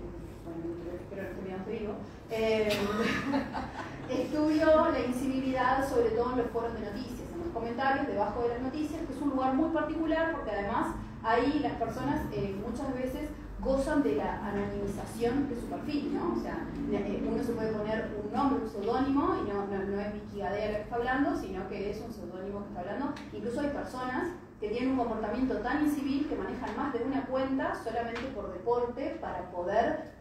bueno, espero que esté bien vivo, estudió la incivilidad sobre todo en los foros de noticias, en los comentarios debajo de las noticias, que es un lugar muy particular porque además ahí las personas muchas veces gozan de la anonimización de su perfil, ¿no? O sea, uno se puede poner un nombre, un seudónimo, y no es Vicky Gadea la que está hablando, sino que es un seudónimo que está hablando. Incluso hay personas que tienen un comportamiento tan incivil que manejan más de una cuenta solamente por deporte para poder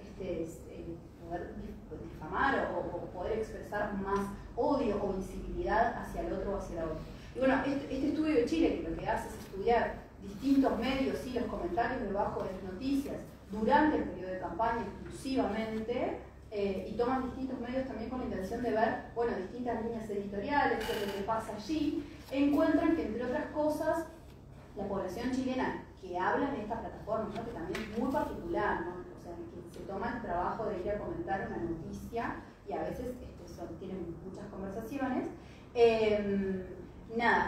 difamar o poder expresar más odio o incivilidad hacia el otro o hacia la otra. Y bueno, este estudio de Chile, que lo que hace es estudiar distintos medios y los comentarios debajo de las noticias durante el periodo de campaña exclusivamente, y toman distintos medios también con la intención de ver, bueno, distintas líneas editoriales, qué es lo que pasa allí, encuentran que, entre otras cosas, la población chilena que habla en estas plataformas, ¿no? Que también es muy particular, ¿no? O sea, que se toma el trabajo de ir a comentar una noticia y a veces tienen muchas conversaciones.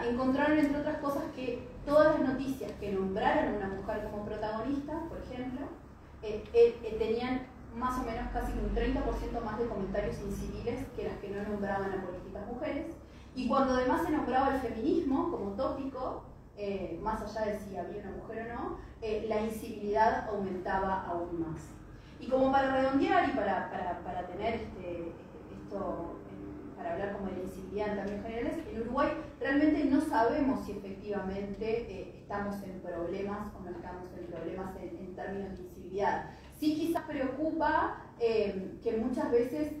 Encontraron, entre otras cosas, que todas las noticias que nombraron a una mujer como protagonista, por ejemplo, tenían más o menos casi un 30% más de comentarios inciviles que las que no nombraban a políticas mujeres. Y cuando además se nombraba el feminismo como tópico, más allá de si había una mujer o no, la incivilidad aumentaba aún más. Y como para redondear y para tener esto, para hablar como de la incivilidad en términos generales, en Uruguay realmente no sabemos si efectivamente estamos en problemas o no estamos en problemas en términos de incivilidad. Sí quizás preocupa que muchas veces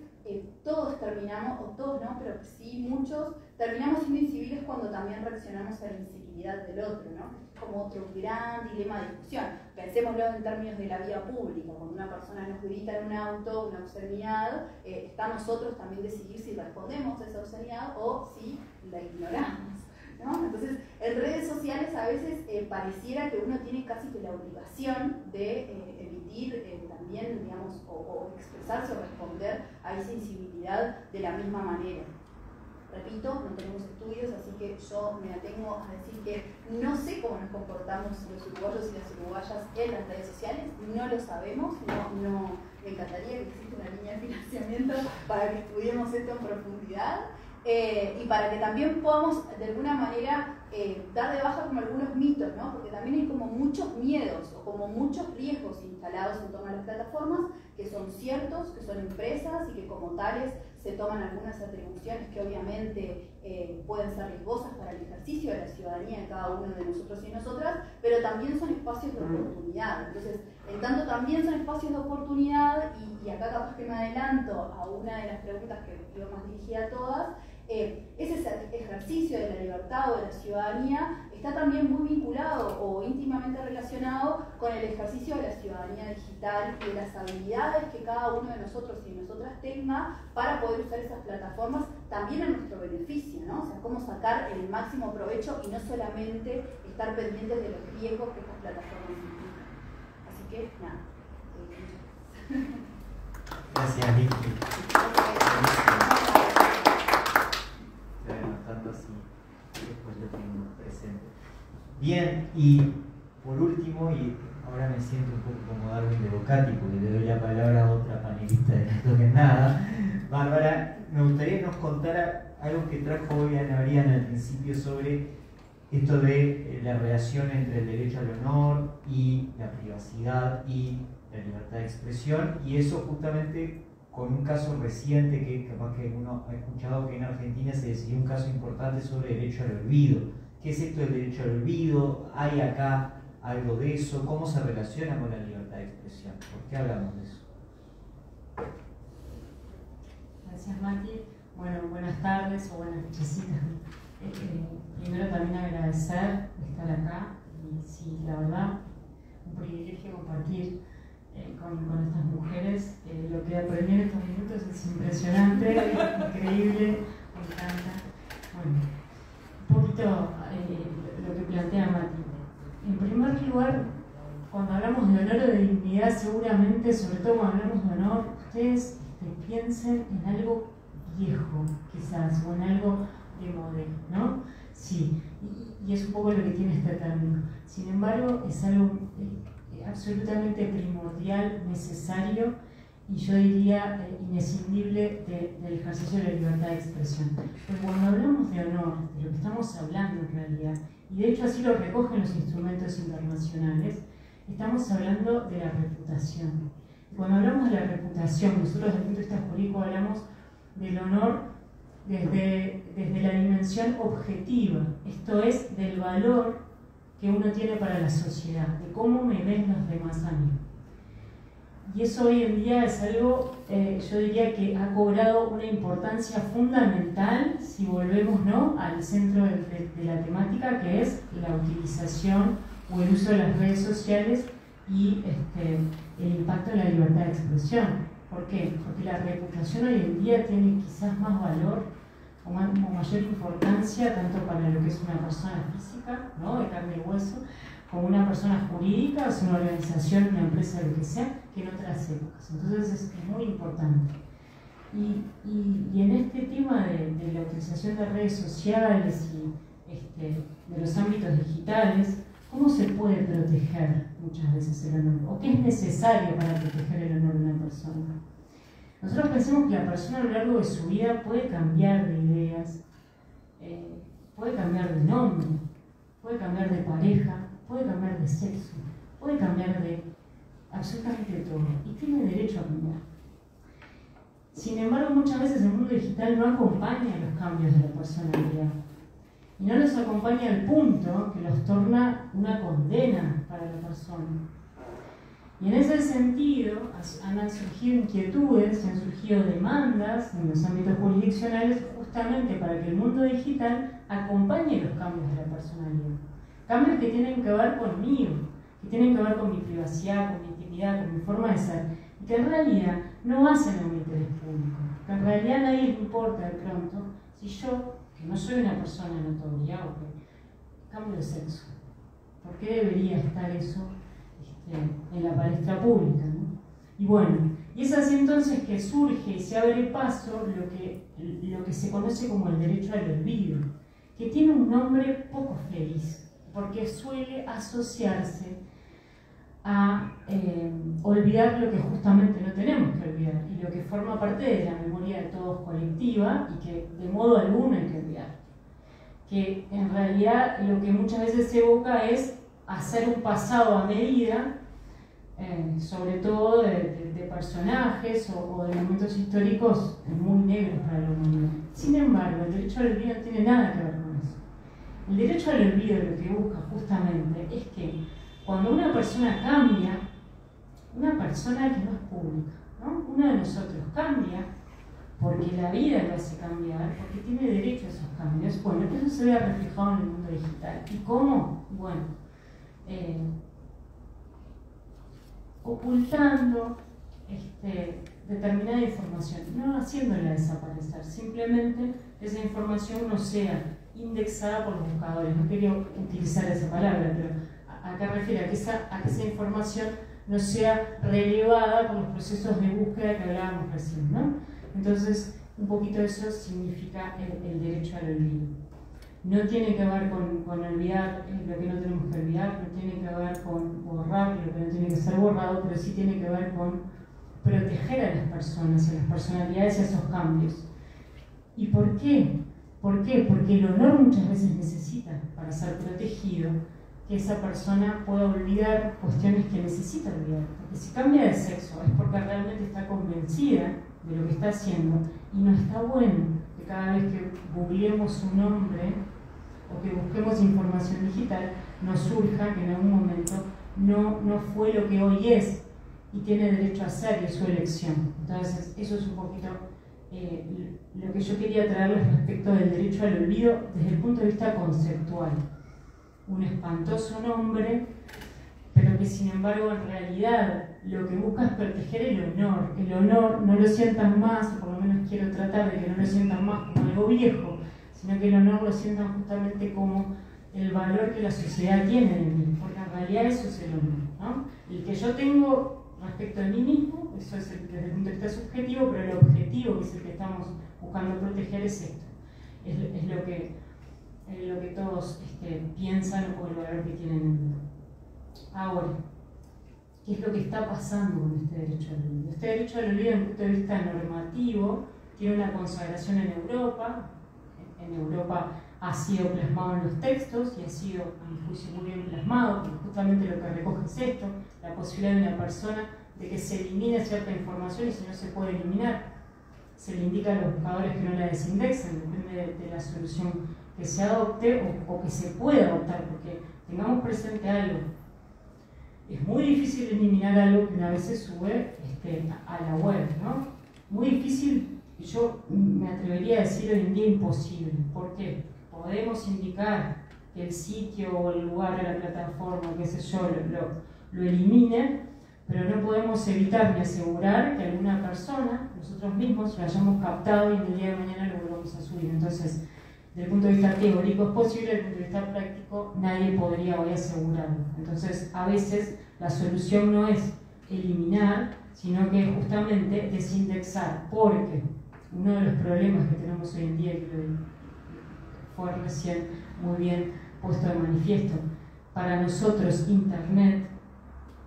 todos terminamos, o todos no, pero sí muchos, terminamos siendo inciviles cuando también reaccionamos a la incivilidad del otro, ¿no? Es como otro gran dilema de discusión. Pensémoslo en términos de la vía pública. Cuando una persona nos grita en un auto una obscenidad, está a nosotros también decidir si respondemos a esa obscenidad o si la ignoramos, ¿no? Entonces, en redes sociales a veces pareciera que uno tiene casi que la obligación de emitir también, digamos, o expresarse o responder a esa incivilidad de la misma manera. Repito, no tenemos estudios, así que yo me atengo a decir que no sé cómo nos comportamos los uruguayos y las uruguayas en las redes sociales, no lo sabemos, no me encantaría que exista una línea de financiamiento para que estudiemos esto en profundidad. Y para que también podamos de alguna manera dar de baja como algunos mitos, ¿no? Porque también hay como muchos miedos o como muchos riesgos instalados en torno a las plataformas que son ciertos, que son empresas y que como tales se toman algunas atribuciones que obviamente pueden ser riesgosas para el ejercicio de la ciudadanía de cada uno de nosotros y nosotras, pero también son espacios de oportunidad. Entonces, en tanto también son espacios de oportunidad, y acá capaz que me adelanto a una de las preguntas que iba más dirigida a todas, ese ejercicio de la libertad o de la ciudadanía está también muy vinculado o íntimamente relacionado con el ejercicio de la ciudadanía digital y de las habilidades que cada uno de nosotros y nosotras tenga para poder usar esas plataformas también a nuestro beneficio, ¿no? O sea, cómo sacar el máximo provecho y no solamente estar pendientes de los riesgos que estas plataformas implican. Así que, nada. Gracias, Vicky. Anotando así, después lo tengo presente. Bien, y por último, y ahora me siento un poco como Darwin de Bocati, porque le doy la palabra a otra panelista de No Toques Nada. Bárbara, me gustaría que nos contara algo que trajo hoy Ana Briana al principio sobre esto de la relación entre el derecho al honor y la privacidad y la libertad de expresión, y eso justamente con un caso reciente que capaz que uno ha escuchado que en Argentina se decidió un caso importante sobre derecho al olvido. ¿Qué es esto del derecho al olvido? ¿Hay acá algo de eso? ¿Cómo se relaciona con la libertad de expresión? ¿Por qué hablamos de eso? Gracias, Mati. Bueno, buenas tardes o buenas nochecitas. Primero también agradecer estar acá y sí, la verdad, un privilegio compartir con estas mujeres. Lo que aprendí en estos minutos es impresionante, increíble, me encanta. Bueno, un poquito lo que plantea Mati. En primer lugar, cuando hablamos de honor o de dignidad, seguramente, sobre todo cuando hablamos de honor, ustedes piensen en algo viejo, quizás, o en algo de modelo, ¿no? Sí, y es un poco lo que tiene este término. Sin embargo, es algo absolutamente primordial, necesario y yo diría inescindible del ejercicio de la libertad de expresión. Porque cuando hablamos de honor, de lo que estamos hablando en realidad, y de hecho así lo recogen los instrumentos internacionales, estamos hablando de la reputación. Y cuando hablamos de la reputación, nosotros desde el punto de vista jurídico hablamos del honor desde la dimensión objetiva, esto es, del valor que uno tiene para la sociedad, de cómo me ven los demás a mí. Y eso hoy en día es algo, yo diría que ha cobrado una importancia fundamental si volvemos, ¿no?, al centro de la temática, que es la utilización o el uso de las redes sociales y el impacto en la libertad de expresión. ¿Por qué? Porque la reputación hoy en día tiene quizás más valor o mayor importancia tanto para lo que es una persona física, ¿no?, de carne y hueso, como una persona jurídica, o una organización, una empresa, lo que sea, que en otras épocas. Entonces es muy importante. Y en este tema de la utilización de redes sociales y de los ámbitos digitales, ¿cómo se puede proteger muchas veces el honor? ¿O qué es necesario para proteger el honor de una persona? Nosotros pensamos que la persona a lo largo de su vida puede cambiar de ideas, puede cambiar de nombre, puede cambiar de pareja, puede cambiar de sexo, puede cambiar de absolutamente todo y tiene derecho a cambiar. Sin embargo, muchas veces el mundo digital no acompaña los cambios de la personalidad y no los acompaña al punto que los torna una condena para la persona. Y en ese sentido han surgido inquietudes, han surgido demandas en los ámbitos jurisdiccionales justamente para que el mundo digital acompañe los cambios de la personalidad. Cambios que tienen que ver conmigo, que tienen que ver con mi privacidad, con mi intimidad, con mi forma de ser, y que en realidad no hacen a mi interés público. Que en realidad a nadie le importa de pronto si yo, que no soy una persona notoria, o que cambio de sexo. ¿Por qué debería estar eso en la palestra pública, ¿no? Y bueno, y es así entonces que surge y se abre paso lo que se conoce como el derecho al olvido, que tiene un nombre poco feliz, porque suele asociarse a olvidar lo que justamente no tenemos que olvidar y lo que forma parte de la memoria de todos colectiva y que de modo alguno hay que olvidar. Que en realidad lo que muchas veces se evoca es hacer un pasado a medida, sobre todo de personajes o de momentos históricos muy negros para la humanidad. Sin embargo, el derecho al olvido no tiene nada que ver con eso. El derecho al olvido lo que busca justamente es que cuando una persona cambia, una persona que no es pública, ¿no? Uno de nosotros cambia porque la vida lo hace cambiar, porque tiene derecho a esos cambios. Bueno, eso se ve reflejado en el mundo digital. ¿Y cómo? Bueno, ocultando determinada información, no haciéndola desaparecer, simplemente esa información no sea indexada por los buscadores. No quería utilizar esa palabra, pero ¿a qué refiere? A que esa información no sea relevada por los procesos de búsqueda que hablábamos recién, ¿no? Entonces, un poquito eso significa el derecho al olvido. No tiene que ver con olvidar lo que no tenemos que olvidar, no tiene que ver con borrar lo que no tiene que ser borrado, pero sí tiene que ver con proteger a las personas, a las personalidades y a esos cambios. ¿Y por qué? ¿Por qué? Porque el honor muchas veces necesita, para ser protegido, que esa persona pueda olvidar cuestiones que necesita olvidar. Porque si cambia de sexo es porque realmente está convencida de lo que está haciendo y no está bueno que cada vez que googleemos su nombre o que busquemos información digital nos surja que en algún momento no fue lo que hoy es y tiene derecho a ser y es su elección. Entonces eso es un poquito lo que yo quería traerles respecto del derecho al olvido desde el punto de vista conceptual. Un espantoso nombre, pero que sin embargo en realidad lo que busca es proteger el honor. El honor no lo sientan más, o por lo menos quiero tratar de que no lo sientan más como algo viejo, sino que el honor lo sientan justamente como el valor que la sociedad tiene en mí, porque en realidad eso es el honor, ¿no? El que yo tengo respecto de mí mismo, eso es desde el punto de vista subjetivo, pero el objetivo, que es el que estamos buscando proteger, es esto. Es lo que todos piensan o el valor que tienen en mí. Ahora, ¿qué es lo que está pasando con este derecho al olvido? Este derecho al olvido, desde el punto de vista normativo, tiene una consagración en Europa. En Europa ha sido plasmado en los textos y ha sido, a mi juicio, muy bien plasmado, porque justamente lo que recoge es esto, la posibilidad de una persona de que se elimine cierta información y si no se puede eliminar, se le indica a los buscadores que no la desindexen, depende de la solución que se adopte o que se pueda adoptar, porque tengamos presente algo. Es muy difícil eliminar algo que una vez se sube a la web, ¿no? Muy difícil, yo me atrevería a decir hoy en día imposible. ¿Por qué? Podemos indicar que el sitio o el lugar de la plataforma, qué sé yo, lo elimine, pero no podemos evitar ni asegurar que alguna persona, nosotros mismos, lo hayamos captado y en el día de mañana lo volvamos a subir. Entonces, desde el punto de vista teórico es posible, desde el punto de vista práctico nadie podría hoy asegurarlo. Entonces, a veces la solución no es eliminar, sino que es justamente desindexar, porque uno de los problemas que tenemos hoy en día, y que fue recién muy bien puesto de manifiesto, para nosotros Internet,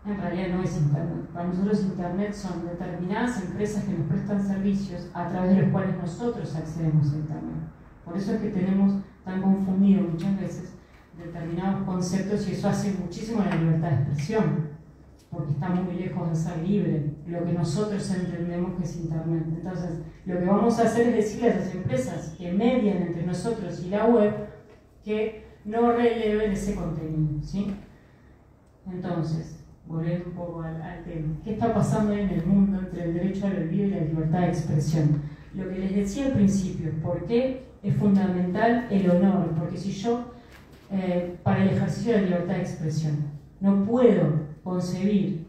en realidad no es Internet, para nosotros Internet son determinadas empresas que nos prestan servicios a través de los cuales nosotros accedemos a Internet. Por eso es que tenemos tan confundido muchas veces determinados conceptos y eso hace muchísimo la libertad de expresión, porque está muy lejos de ser libre, lo que nosotros entendemos que es Internet. Entonces, lo que vamos a hacer es decirle a esas empresas que median entre nosotros y la web que no releven ese contenido, ¿sí? Entonces, volver un poco al tema. ¿Qué está pasando en el mundo entre el derecho al olvido y la libertad de expresión? Lo que les decía al principio, ¿por qué es fundamental el honor? Porque si yo, para el ejercicio de la libertad de expresión, no puedo concebir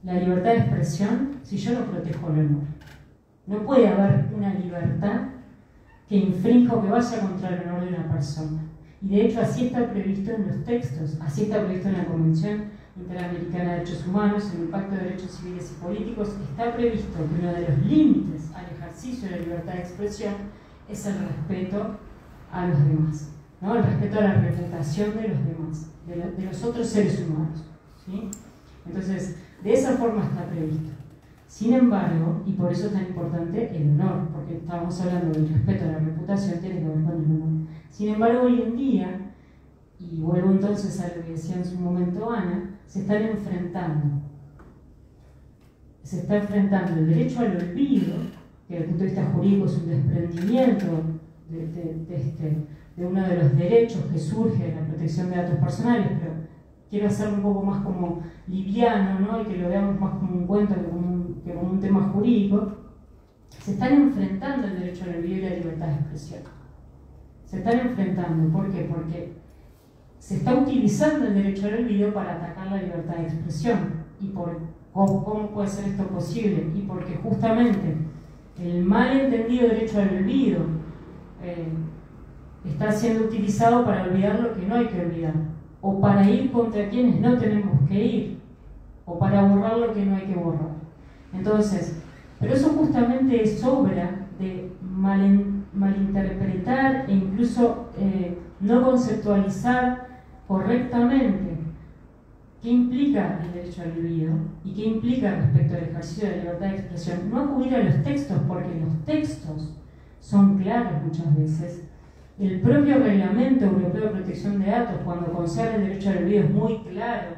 la libertad de expresión si yo no protejo el honor. No puede haber una libertad que infrinja o que vaya contra el honor de una persona. Y de hecho así está previsto en los textos, así está previsto en la Convención Interamericana de Derechos Humanos, en el Pacto de Derechos Civiles y Políticos, está previsto que uno de los límites al ejercicio de la libertad de expresión es el respeto a los demás, ¿no? El respeto a la reputación de los demás, de los otros seres humanos, ¿sí? Entonces, de esa forma está previsto. Sin embargo, y por eso es tan importante el honor, porque estábamos hablando del respeto a la reputación, tiene que ver con el honor. Sin embargo, hoy en día, y vuelvo entonces a lo que decía en su momento Ana, se están enfrentando. Se está enfrentando el derecho al olvido, que desde el punto de vista jurídico es un desprendimiento de uno de los derechos que surge de la protección de datos personales, pero quiero hacerlo un poco más como liviano, ¿no? Y que lo veamos más como un cuento que como un tema jurídico. Se están enfrentando el derecho al olvido y la libertad de expresión. Se están enfrentando, ¿por qué? Porque se está utilizando el derecho al olvido para atacar la libertad de expresión. ¿Y cómo puede ser esto posible? Y porque justamente el malentendido derecho al olvido está siendo utilizado para olvidar lo que no hay que olvidar, o para ir contra quienes no tenemos que ir, o para borrar lo que no hay que borrar. Entonces, pero eso justamente es obra de malinterpretar e incluso no conceptualizar correctamente qué implica el derecho al olvido y qué implica respecto al ejercicio de la libertad de expresión. No acudir a los textos, porque los textos son claros muchas veces. El propio Reglamento Europeo de Protección de Datos, cuando consagra el derecho al olvido, es muy claro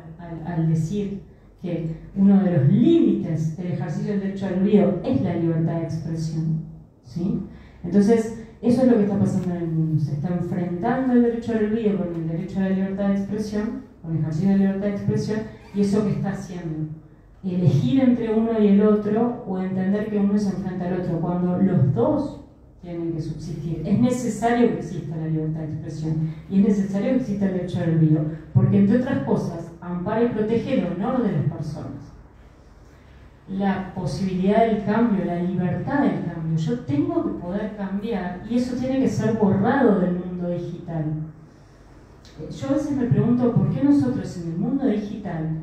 al decir que uno de los límites del ejercicio del derecho al olvido es la libertad de expresión, ¿sí? Entonces, eso es lo que está pasando en el mundo. Se está enfrentando el derecho al olvido con el derecho a la libertad de expresión, con el ejercicio de la libertad de expresión, y eso que está haciendo, elegir entre uno y el otro, o entender que uno se enfrenta al otro, cuando los dos tienen que subsistir. Es necesario que exista la libertad de expresión y es necesario que exista el derecho al olvido, porque entre otras cosas ampara y protege el honor de las personas, la posibilidad del cambio, la libertad del cambio. Yo tengo que poder cambiar y eso tiene que ser borrado del mundo digital. Yo a veces me pregunto por qué nosotros en el mundo digital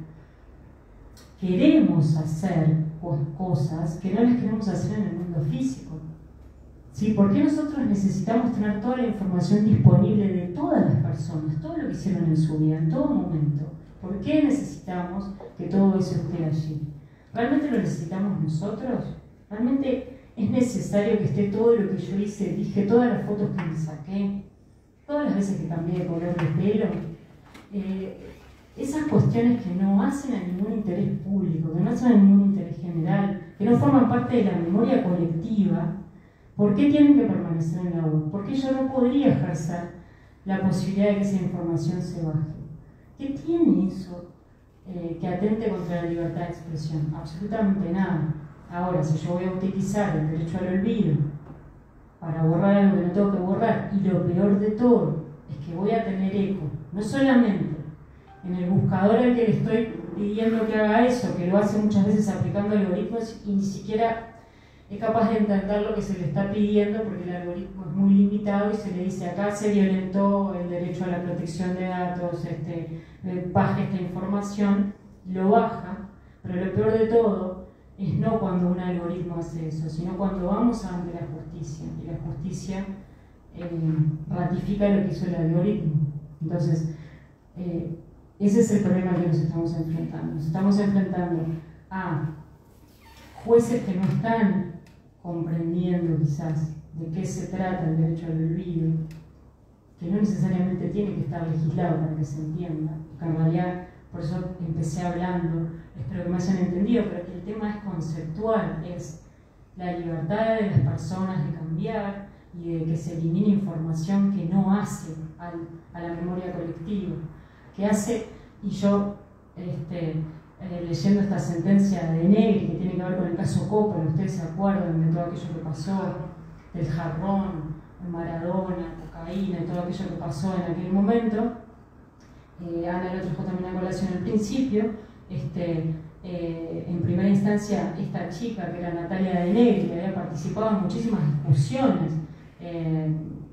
queremos hacer cosas que no las queremos hacer en el mundo físico. ¿Sí? ¿Por qué nosotros necesitamos tener toda la información disponible de todas las personas, todo lo que hicieron en su vida, en todo momento? ¿Por qué necesitamos que todo eso esté allí? ¿Realmente lo necesitamos nosotros? ¿Realmente es necesario que esté todo lo que yo hice, dije, todas las fotos que me saqué, todas las veces que cambié de color de pelo? Esas cuestiones que no hacen a ningún interés público, que no hacen a ningún interés general, que no forman parte de la memoria colectiva, ¿por qué tienen que permanecer en la web? ¿Por qué yo no podría ejercer la posibilidad de que esa información se baje? ¿Qué tiene eso que atente contra la libertad de expresión? Absolutamente nada. Ahora, si yo voy a utilizar el derecho al olvido para borrar algo que no tengo que borrar, y lo peor de todo es que voy a tener eco, no solamente en el buscador al que le estoy pidiendo que haga eso, que lo hace muchas veces aplicando algoritmos y ni siquiera es capaz de entender lo que se le está pidiendo, porque el algoritmo es muy limitado y se le dice acá se violentó el derecho a la protección de datos, baje esta información, lo baja, pero lo peor de todo es no cuando un algoritmo hace eso, sino cuando vamos ante la justicia y la justicia ratifica lo que hizo el algoritmo. Entonces, ese es el problema al que nos estamos enfrentando. Nos estamos enfrentando a jueces que no están comprendiendo quizás de qué se trata el derecho al olvido, que no necesariamente tiene que estar legislado para que se entienda, que en realidad, por eso empecé hablando, espero que me hayan entendido, pero que el tema es conceptual, es la libertad de las personas de cambiar y de que se elimine información que no hace a la memoria colectiva, que hace, y yo leyendo esta sentencia de Negri, que tiene que ver con el caso Coppola, ustedes se acuerdan de todo aquello que pasó, del jarrón, Maradona, cocaína y todo aquello que pasó en aquel momento. Ana lo trajo también a colación al principio. En primera instancia, esta chica, que era Natalia de Negri, que había participado en muchísimas discusiones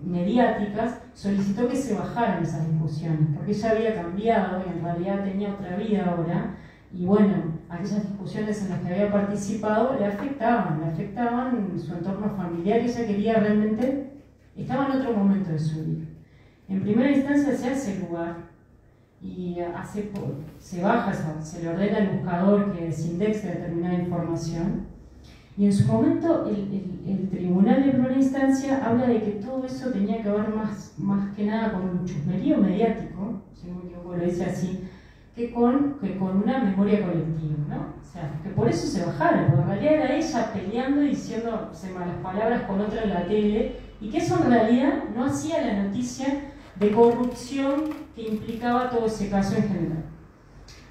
mediáticas, solicitó que se bajaran esas discusiones, porque ella había cambiado y en realidad tenía otra vida ahora. Y bueno, aquellas discusiones en las que había participado le afectaban su entorno familiar y ella quería realmente, estaba en otro momento de su vida. En primera instancia se hace lugar y se baja, se le ordena al buscador que desindexe determinada información. Y en su momento el tribunal de primera instancia habla de que todo eso tenía que ver más que nada con un chusmerío mediático, si no me equivoco lo dice así, que con una memoria colectiva, ¿no? O sea, que por eso se bajaron, porque en realidad era ella peleando y diciéndose malas palabras con otra en la tele, y que eso en realidad no hacía la noticia de corrupción que implicaba todo ese caso en general.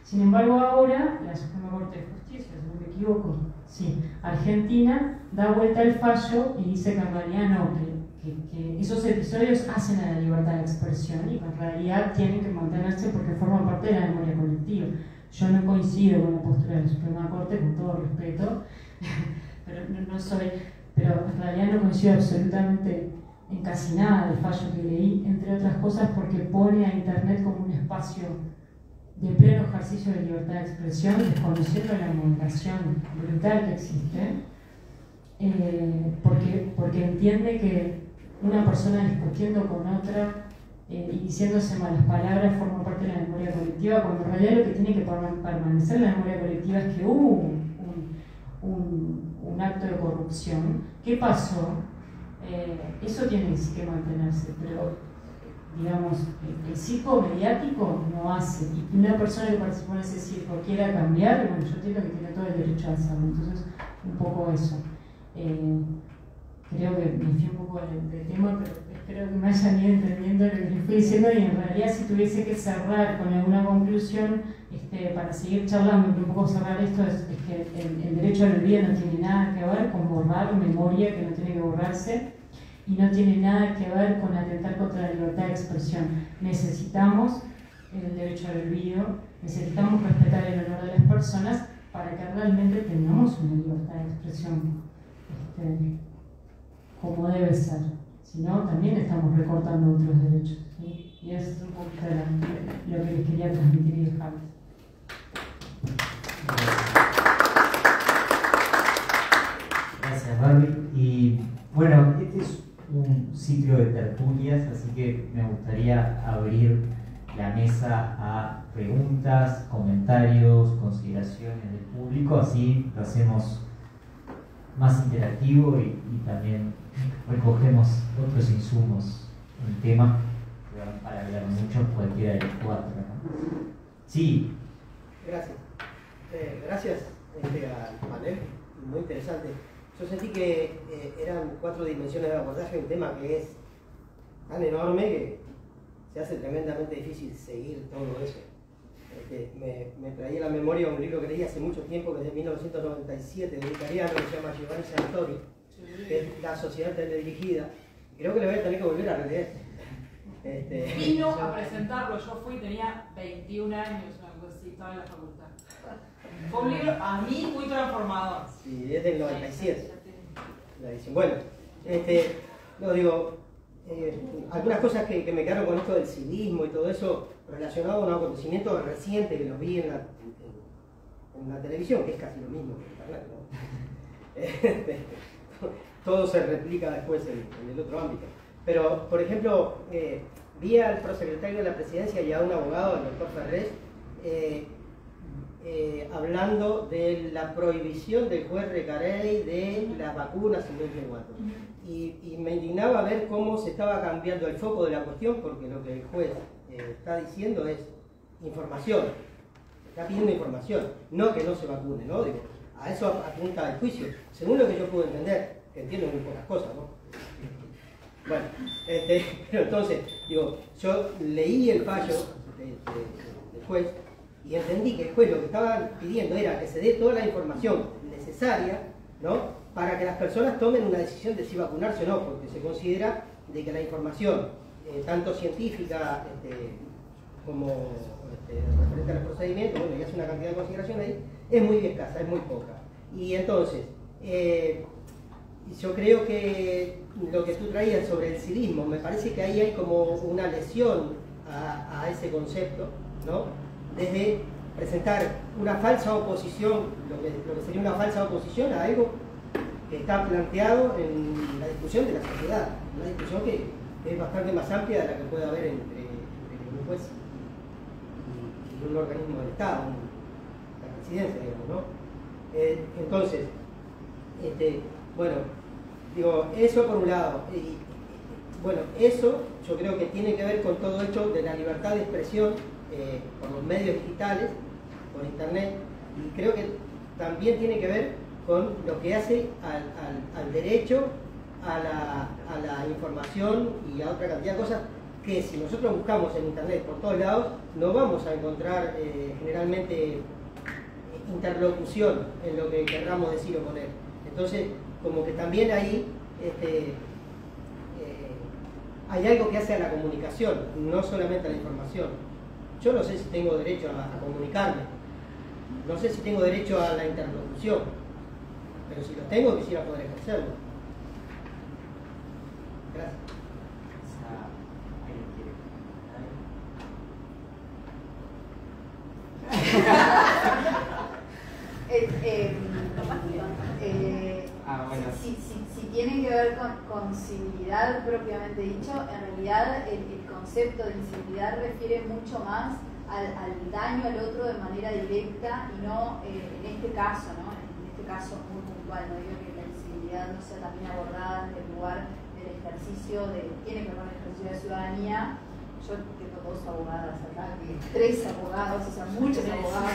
Sin embargo, ahora la Suprema Corte de Justicia, si no me equivoco, sí, Argentina da vuelta al fallo y dice que en realidad no, que esos episodios hacen a la libertad de expresión y que en realidad tienen que mantenerse porque forman parte de la memoria colectiva. Yo no coincido con la postura de la Suprema Corte, con todo respeto, pero en realidad no coincido absolutamente en casi nada del fallo que leí, entre otras cosas porque pone a Internet como un espacio de pleno ejercicio de libertad de expresión, desconociendo la moderación brutal que existe, porque entiende que una persona discutiendo con otra y diciéndose malas palabras forma parte de la memoria colectiva, cuando en realidad lo que tiene que permanecer en la memoria colectiva es que hubo un acto de corrupción. ¿Qué pasó? Eso tiene que mantenerse, pero digamos, el circo mediático no hace, y una persona que participó en ese circo quiera cambiar, bueno, yo entiendo que tiene todo el derecho a hacerlo, entonces un poco eso. Creo que me fui un poco del tema, pero espero que me hayan ido entendiendo lo que les fui diciendo, y en realidad si tuviese que cerrar con alguna conclusión, para seguir charlando, pero un poco cerrar esto, es que el derecho al olvido no tiene nada que ver con borrar memoria que no tiene que borrarse, y no tiene nada que ver con atentar contra la libertad de expresión. Necesitamos el derecho al olvido, necesitamos respetar el honor de las personas para que realmente tengamos una libertad de expresión como debe ser. Si no, también estamos recortando otros derechos, ¿sí? Y eso es un poquito lo que les quería transmitir y dejarles. Gracias, Barbie. Y bueno, este es un ciclo de tertulias, así que me gustaría abrir la mesa a preguntas, comentarios, consideraciones del público, así lo hacemos más interactivo y también recogemos otros insumos en el tema, que van para hablar mucho cualquiera de los cuatro, ¿no? Sí. Gracias. Gracias al panel, muy interesante. Yo sentí que eran 4 dimensiones de abordaje de un tema que es tan enorme que se hace tremendamente difícil seguir todo eso. Me traía a la memoria un libro que leí hace mucho tiempo, que es de 1997, de un italiano que se llama Giovanni Sartori, que es La sociedad teledirigida. Creo que le voy a tener que volver a releer. Vino a presentarlo, yo fui, tenía 21 años, una cosa así, estaba en la facultad. Fue un libro a mí muy transformador. Sí, es del 97. La edición. Bueno, no digo, algunas cosas que me quedaron con esto del civismo y todo eso relacionado a un acontecimiento reciente que los vi en la televisión, que es casi lo mismo que Internet, ¿no? Todo se replica después en el otro ámbito. Pero, por ejemplo, vi al prosecretario de la Presidencia y a un abogado, el doctor Ferrés, hablando de la prohibición del juez Recarey de las vacunas y no sé cuánto. Y me indignaba ver cómo se estaba cambiando el foco de la cuestión, porque lo que el juez está diciendo es información, está pidiendo información, no que no se vacune, ¿no? Digo, a eso apunta el juicio, según lo que yo puedo entender, que entiendo muy pocas cosas, ¿no? Bueno, pero entonces, digo, yo leí el fallo del juez y entendí que el juez lo que estaba pidiendo era que se dé toda la información necesaria, ¿no?, para que las personas tomen una decisión de si vacunarse o no, porque se considera de que la información, tanto científica como referente a los procedimientos, bueno, y hace una cantidad de consideración ahí, es muy escasa, es muy poca. Y entonces, yo creo que lo que tú traías sobre el civismo, me parece que ahí hay como una lesión a ese concepto, ¿no?, desde presentar una falsa oposición, lo que sería una falsa oposición a algo que está planteado en la discusión de la sociedad, una discusión que es bastante más amplia de la que puede haber entre un juez un organismo del Estado, la presidencia, digamos, ¿no? Entonces, bueno, digo, eso por un lado. Bueno, eso yo creo que tiene que ver con todo esto de la libertad de expresión por los medios digitales, por internet, y creo que también tiene que ver con lo que hace al derecho a la información y a otra cantidad de cosas que si nosotros buscamos en internet por todos lados no vamos a encontrar generalmente interlocución en lo que querramos decir o poner. Entonces, como que también ahí hay algo que hace a la comunicación, no solamente a la información. Yo no sé si tengo derecho a comunicarme, no sé si tengo derecho a la interlocución, pero si lo tengo quisiera poder ejercerlo. Gracias. Si tiene que ver con civilidad propiamente dicho, en realidad el concepto de incivilidad refiere mucho más al daño al otro de manera directa y no en este caso, ¿no? En este caso muy puntual, no digo que la incivilidad no sea también abordada en el lugar del ejercicio tiene que ver con el ejercicio de ciudadanía. Yo tengo 2 abogadas acá, 3 abogados, o sea, muchos abogados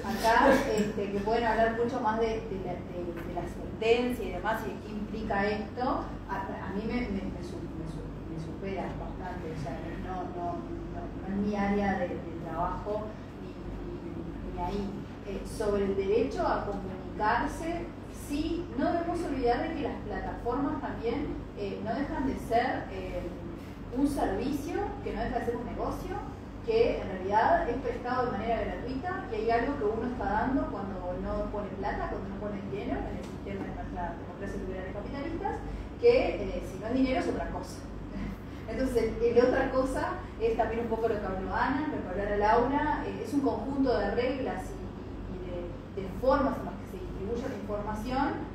acá, que pueden hablar mucho más de la sentencia y demás, y de qué implica esto. A mí me supera bastante, o sea, no es mi área de trabajo ni ahí. Sobre el derecho a comunicarse, sí, no debemos olvidar de que las plataformas también no dejan de ser un servicio, que no deja de ser un negocio, que en realidad es prestado de manera gratuita y hay algo que uno está dando cuando no pone plata, cuando no pone dinero en el sistema de nuestra democracia liberal de capitalistas, que si no es dinero es otra cosa. Entonces, la otra cosa es también un poco lo que habló Ana, lo que habló Laura, es un conjunto de reglas y de formas en las que se distribuye la información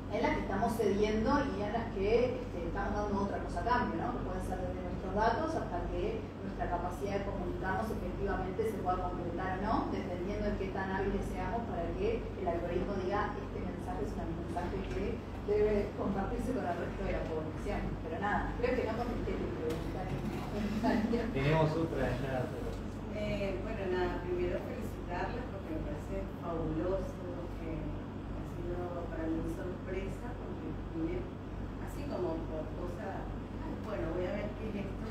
en las que estamos cediendo y en las que estamos dando otra cosa a cambio, ¿no? Que pueden ser desde nuestros datos hasta que nuestra capacidad de comunicarnos efectivamente se pueda completar o no, dependiendo de qué tan hábiles seamos para que el algoritmo diga este mensaje es un mensaje que debe compartirse con el resto de la población. Pero nada, creo que no contesté tu pregunta. Tenemos otra ya. Bueno, nada, primero felicitarles porque me parece fabuloso lo que ha sido para mí sorpresa, porque vine así como por cosa, bueno, voy a ver qué es esto.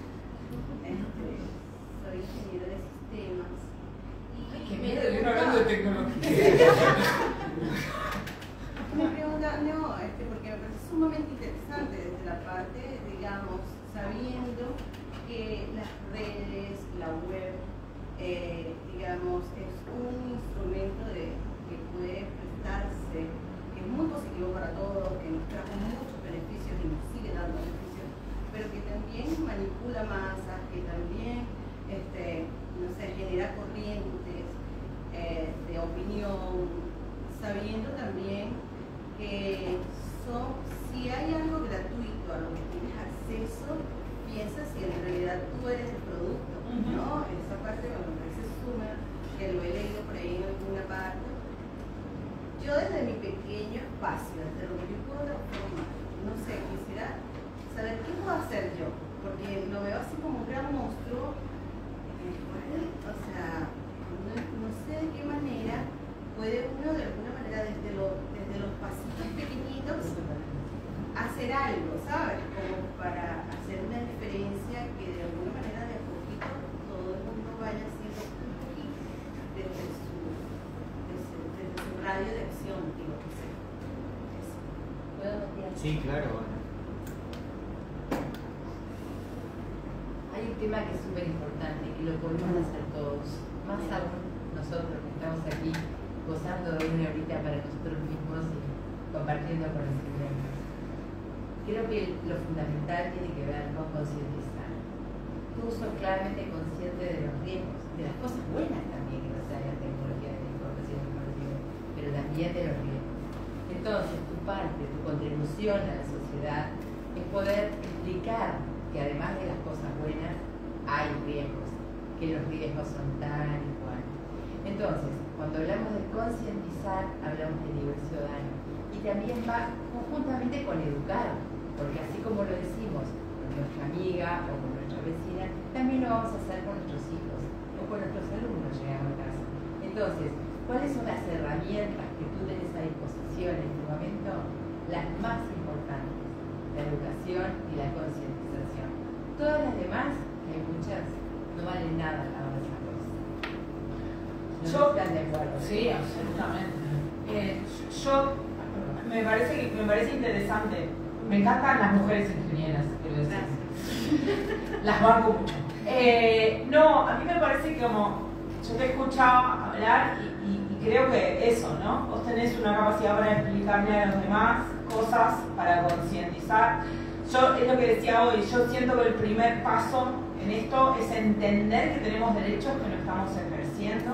Soy ingeniero de sistemas. ¡Qué miedo! Yo no hablando de tecnología. Me pregunta, no, porque me parece sumamente interesante desde la parte, digamos, sabiendo que las redes, la web, digamos, es un instrumento que puede prestarse, que es muy positivo para todos, que nos trajo muchos beneficios y nos sigue dando beneficios, pero que también manipula masas, que también, no sé, genera corrientes de opinión, sabiendo también que si hay algo gratuito a lo que tienes acceso, piensa si en realidad tú eres el producto, ¿no? Esa parte me parece súper, que lo he leído por ahí en alguna parte. Yo desde mi pequeño espacio, desde lo que yo puedo transformar, no sé, quisiera saber qué puedo hacer yo, porque lo veo así como un gran monstruo, o sea, no sé de qué manera puede uno de alguna manera desde los pasitos pequeñitos hacer algo, ¿sabes? Como para hacer una diferencia que de alguna manera de a poquito todo el mundo vaya haciendo un poquito desde su radio de acción, digo que sé. Sí, claro. Hay un tema que es súper importante y lo podemos hacer todos, más aún nosotros que estamos aquí gozando de una horita para nosotros mismos y compartiendo conocimientos. Creo que lo fundamental tiene que ver con concientizar. Tú sos claramente consciente de los riesgos, de las cosas buenas también que nos trae la tecnología de la información y conocimiento, pero también de los riesgos. Entonces, tu parte, tu contribución a la sociedad es poder explicar que además de las cosas buenas hay riesgos que los riesgos son tal y cual. Entonces, cuando hablamos de concientizar, hablamos de nivel ciudadano. Y también va conjuntamente con educar, porque así como lo decimos con nuestra amiga o con nuestra vecina, también lo vamos a hacer con nuestros hijos o con nuestros alumnos, llegamos a casa. Entonces, ¿cuáles son las herramientas que tú tenés a disposición en este momento? Las más importantes, la educación y la concientización. Todas las demás, que hay muchas, no valen nada a la hora de esa cosa. ¿No están de acuerdo? Sí, absolutamente. Me parece interesante. Me encantan las mujeres ingenieras, quiero decir. Las banco mucho. No, a mí me parece que como yo te he escuchado hablar y creo que eso, ¿no? Vos tenés una capacidad para explicarle a los demás cosas, para concientizar. Yo, es lo que decía hoy, yo siento que el primer paso en esto es entender que tenemos derechos que no estamos ejerciendo,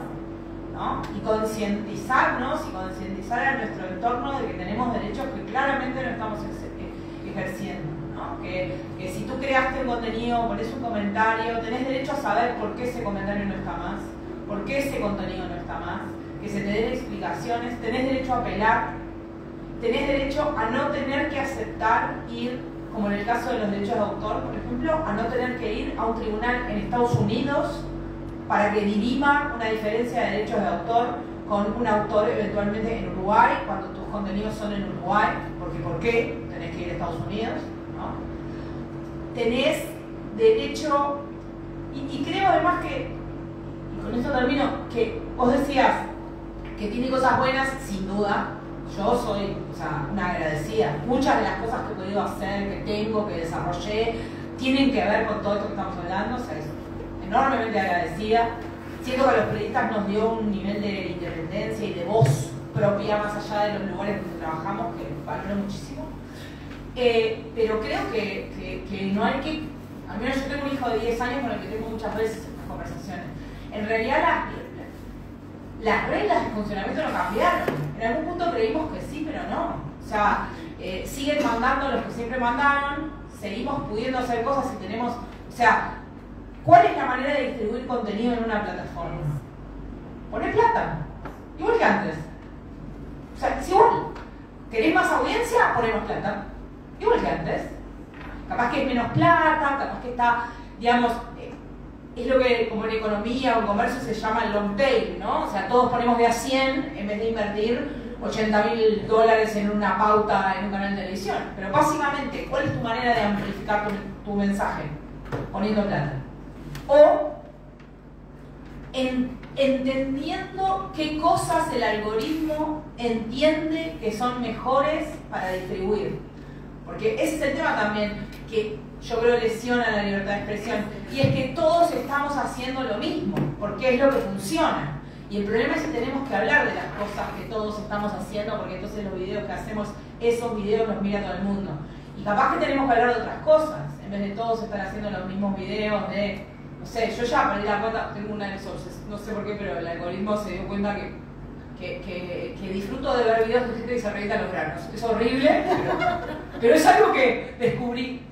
¿no? Y concientizarnos y concientizar a nuestro entorno de que tenemos derechos que claramente no estamos ejerciendo, ¿no? Que si tú creaste un contenido, pones un comentario, tenés derecho a saber por qué ese comentario no está más, por qué ese contenido no está más, que se te den explicaciones, tenés derecho a apelar, tenés derecho a no tener que aceptar ir, como en el caso de los derechos de autor, por ejemplo, a no tener que ir a un tribunal en Estados Unidos para que dirima una diferencia de derechos de autor con un autor eventualmente en Uruguay, cuando tus contenidos son en Uruguay, porque ¿por qué tenés que ir a Estados Unidos? ¿No? Tenés derecho, y creo además que, y con esto termino, que vos decías que tiene cosas buenas, sin duda. Yo soy, una agradecida. Muchas de las cosas que he podido hacer, que tengo, que desarrollé, tienen que ver con todo esto que estamos hablando. Es enormemente agradecida. Siento que a los periodistas nos dio un nivel de independencia y de voz propia más allá de los lugares donde trabajamos, que valoro muchísimo. Pero creo que no hay que... Al menos yo tengo un hijo de 10 años con el que tengo muchas veces estas conversaciones. En realidad las reglas de funcionamiento no cambiaron. En algún punto creímos que sí, pero no. Siguen mandando los que siempre mandaron, seguimos pudiendo hacer cosas y tenemos... ¿cuál es la manera de distribuir contenido en una plataforma? Poner plata. Igual que antes. Es igual. ¿Querés más audiencia? Ponemos plata. Igual que antes. Capaz que es menos plata, capaz que está, digamos... Es lo que como en economía o en comercio se llama el long tail, ¿no? Todos ponemos de a 100 en vez de invertir $80.000 en una pauta en un canal de televisión. Pero básicamente, ¿cuál es tu manera de amplificar tu mensaje? Poniendo plata. O entendiendo qué cosas el algoritmo entiende que son mejores para distribuir. Porque ese es el tema también que yo creo lesiona la libertad de expresión. Y es que todos estamos haciendo lo mismo, porque es lo que funciona. Y el problema es que tenemos que hablar de las cosas que todos estamos haciendo, porque entonces los videos que hacemos, esos videos los mira todo el mundo. Y capaz que tenemos que hablar de otras cosas, en vez de todos estar haciendo los mismos videos de... No sé, yo ya perdí la cuenta, tengo una exorcist, no sé por qué, pero el algoritmo se dio cuenta que disfruto de ver videos de gente que se revienta los granos. Es horrible, pero es algo que descubrí.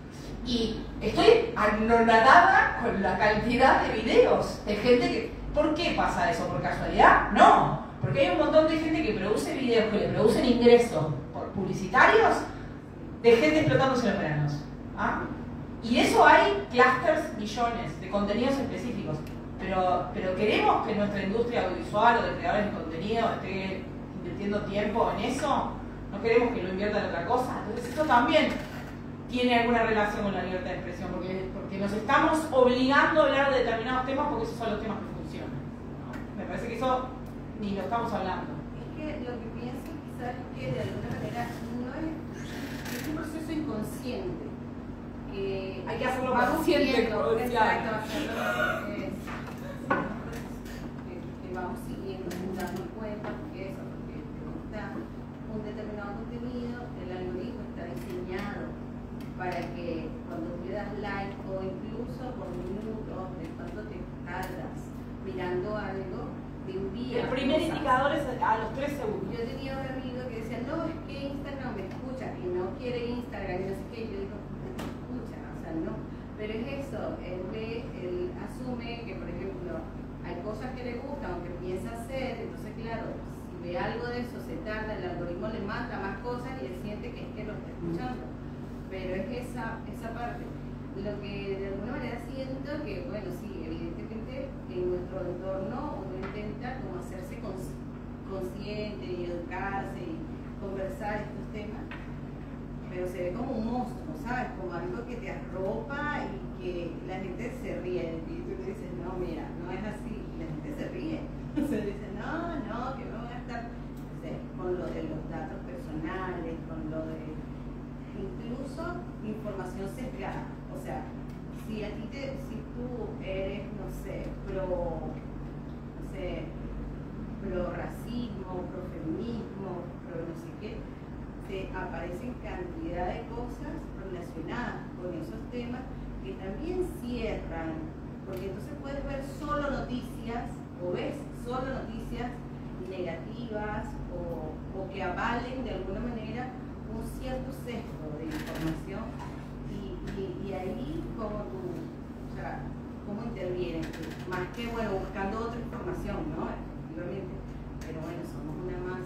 Y estoy anonadada con la cantidad de videos de gente que... ¿Por qué pasa eso? ¿Por casualidad? No, porque hay un montón de gente que produce videos que le producen ingresos publicitarios de gente explotándose los granos. ¿Ah? Y de eso hay clusters, millones de contenidos específicos. Pero queremos que nuestra industria audiovisual o de creadores de contenido esté invirtiendo tiempo en eso. No queremos que lo invierta en otra cosa. Entonces eso también tiene alguna relación con la libertad de expresión, porque nos estamos obligando a hablar de determinados temas porque esos son los temas que funcionan, ¿no? Me parece que eso ni lo estamos hablando. Es que lo que pienso quizás es que de alguna manera no es un proceso inconsciente. Hay que hacerlo vamos consciente, siguiendo, exacto, hacerlo que vamos siguiendo, dando cuenta, porque eso, porque te gusta un determinado contenido, el algoritmo está diseñado para que cuando tú le das like o incluso por minutos de cuánto te tardas mirando algo, te envía. El primer cosas. indicador es a los 3 segundos. Yo tenía un amigo que decía, no, es que Instagram me escucha y no quiere Instagram y no sé qué. Yo digo, no te escucha, no. Pero es eso, él asume que, por ejemplo, hay cosas que le gustan o que piensa hacer, entonces claro, si ve algo de eso, se tarda, el algoritmo le manda más cosas y él siente que es que lo está escuchando. Pero es esa parte. Lo que de alguna manera siento que, bueno, sí, evidentemente en nuestro entorno uno intenta como hacerse consciente y educarse y conversar estos temas, pero se ve como un monstruo, ¿sabes? Como algo que te arropa y que la gente se ríe. Y tú le dices, no, mira, no es así. Y la gente se ríe. Se dice, no, que no voy a estar, no sé, con lo de los datos personales, con lo de incluso información sesgada. O sea, si tú eres, no sé, pro racismo, pro feminismo, pro no sé qué, te aparecen cantidad de cosas relacionadas con esos temas que también cierran, porque entonces puedes ver solo noticias o ves solo noticias negativas o que avalen de alguna manera un cierto sesgo de información y ahí cómo intervienen, más que bueno buscando otra información, ¿no? Efectivamente, pero bueno, somos una más.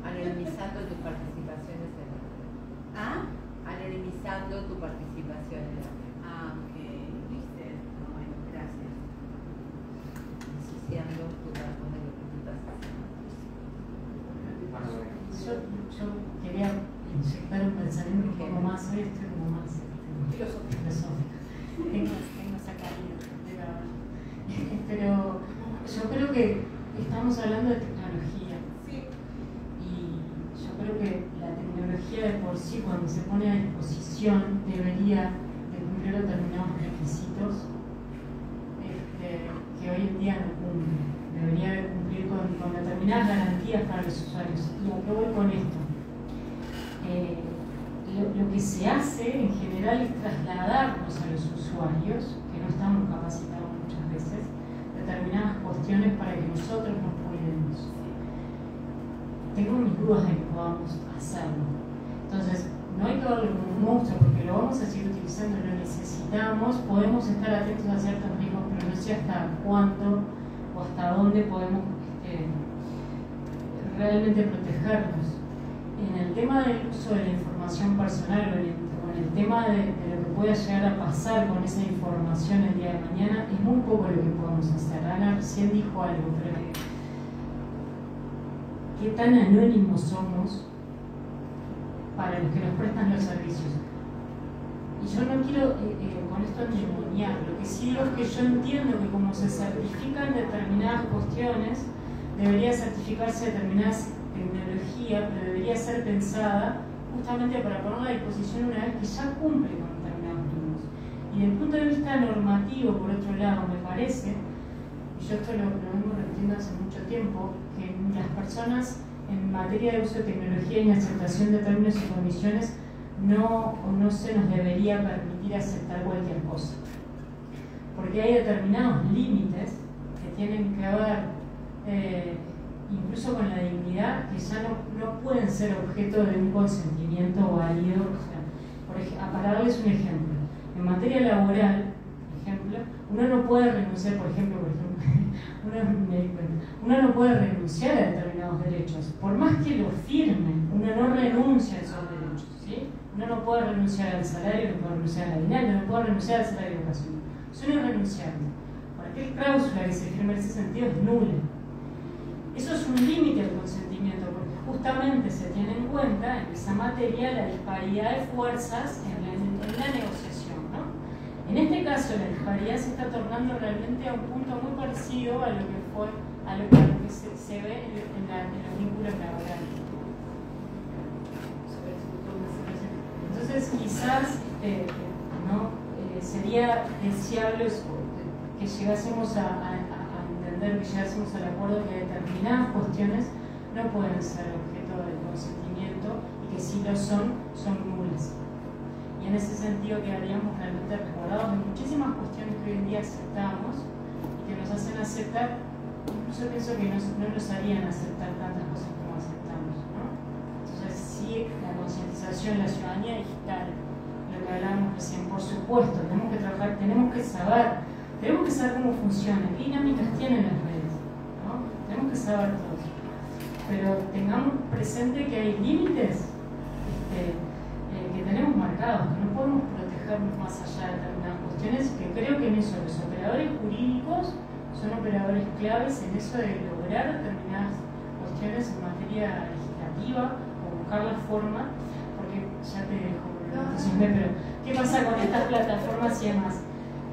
Anonimizando tus participaciones en la red. ¿Ah? Anonimizando tu participación en la red. Ah, ok, viste. Bueno, gracias. Ensuciando tu campo de lo que tú estás haciendo. Yo quería inyectar un pensamiento un poco más, hoy estoy como más filosófica. Tengo esa caída, pero yo creo que estamos hablando de tecnología. Sí. Y yo creo que la tecnología de por sí, cuando se pone a disposición, debería de cumplir determinados requisitos que hoy en día no cumple. Debería de cumplir con determinadas garantías para los usuarios. ¿Y a qué voy con esto? Lo que se hace en general es trasladarnos a los usuarios, que no estamos capacitados muchas veces, determinadas cuestiones para que nosotros nos cuidemos. Tengo mis dudas de que podamos hacerlo. Entonces, no hay que verlo como un monstruo porque lo vamos a seguir utilizando, lo necesitamos, podemos estar atentos a ciertos riesgos, pero no sé hasta cuánto o hasta dónde podemos realmente protegernos. En el tema del uso de la información personal o en el tema de lo que pueda llegar a pasar con esa información el día de mañana, es muy poco lo que podemos hacer. Ana recién dijo algo, pero ¿qué tan anónimos somos para los que nos prestan los servicios? Y yo no quiero con esto endemoniar, lo que sí digo es que yo entiendo que como se certifican determinadas cuestiones, debería certificarse determinadas tecnología, pero debería ser pensada justamente para ponerla a disposición una vez que ya cumple con determinados mínimos. Y desde el punto de vista normativo, por otro lado, me parece, y yo esto lo vengo repitiendo hace mucho tiempo, que las personas en materia de uso de tecnología y en aceptación de términos y condiciones no se nos debería permitir aceptar cualquier cosa. Porque hay determinados límites que tienen que ver incluso con la dignidad, que ya no pueden ser objeto de un consentimiento válido. O sea, para darles un ejemplo, en materia laboral, por ejemplo, uno no puede renunciar, uno no puede renunciar a determinados derechos, por más que lo firme, uno no renuncia a esos derechos, ¿sí? Uno no puede renunciar al salario, no puede renunciar al aguinaldo, no puede renunciar al salario de educación. Eso no es renunciable. Cualquier cláusula que se firme en ese sentido es nula. Eso es un límite al consentimiento, porque justamente se tiene en cuenta en esa materia la disparidad de fuerzas en la negociación, ¿no? En este caso, la disparidad se está tornando realmente a un punto muy parecido a lo que se ve en los vínculos laborales. Entonces, quizás sería deseable que llegásemos a entender, que llegásemos al acuerdo que determinadas cuestiones no pueden ser objeto del consentimiento y que si lo son nulas. Y en ese sentido quedaríamos realmente resguardados de muchísimas cuestiones que hoy en día aceptamos y que nos hacen aceptar, incluso pienso que no nos harían aceptar tantas cosas como aceptamos, ¿no? Entonces sí, la concientización, la ciudadanía digital, lo que que hablábamos recién, por supuesto, tenemos que trabajar, tenemos que saber cómo funcionan, qué dinámicas tienen las redes, ¿no? Tenemos que saber todo. Pero tengamos presente que hay límites que tenemos marcados, que no podemos protegernos más allá de determinadas cuestiones, que creo que en eso los operadores jurídicos son operadores claves en eso de lograr determinadas cuestiones en materia legislativa o buscar la forma, porque ya te dejo, pero ¿qué pasa con estas plataformas y demás?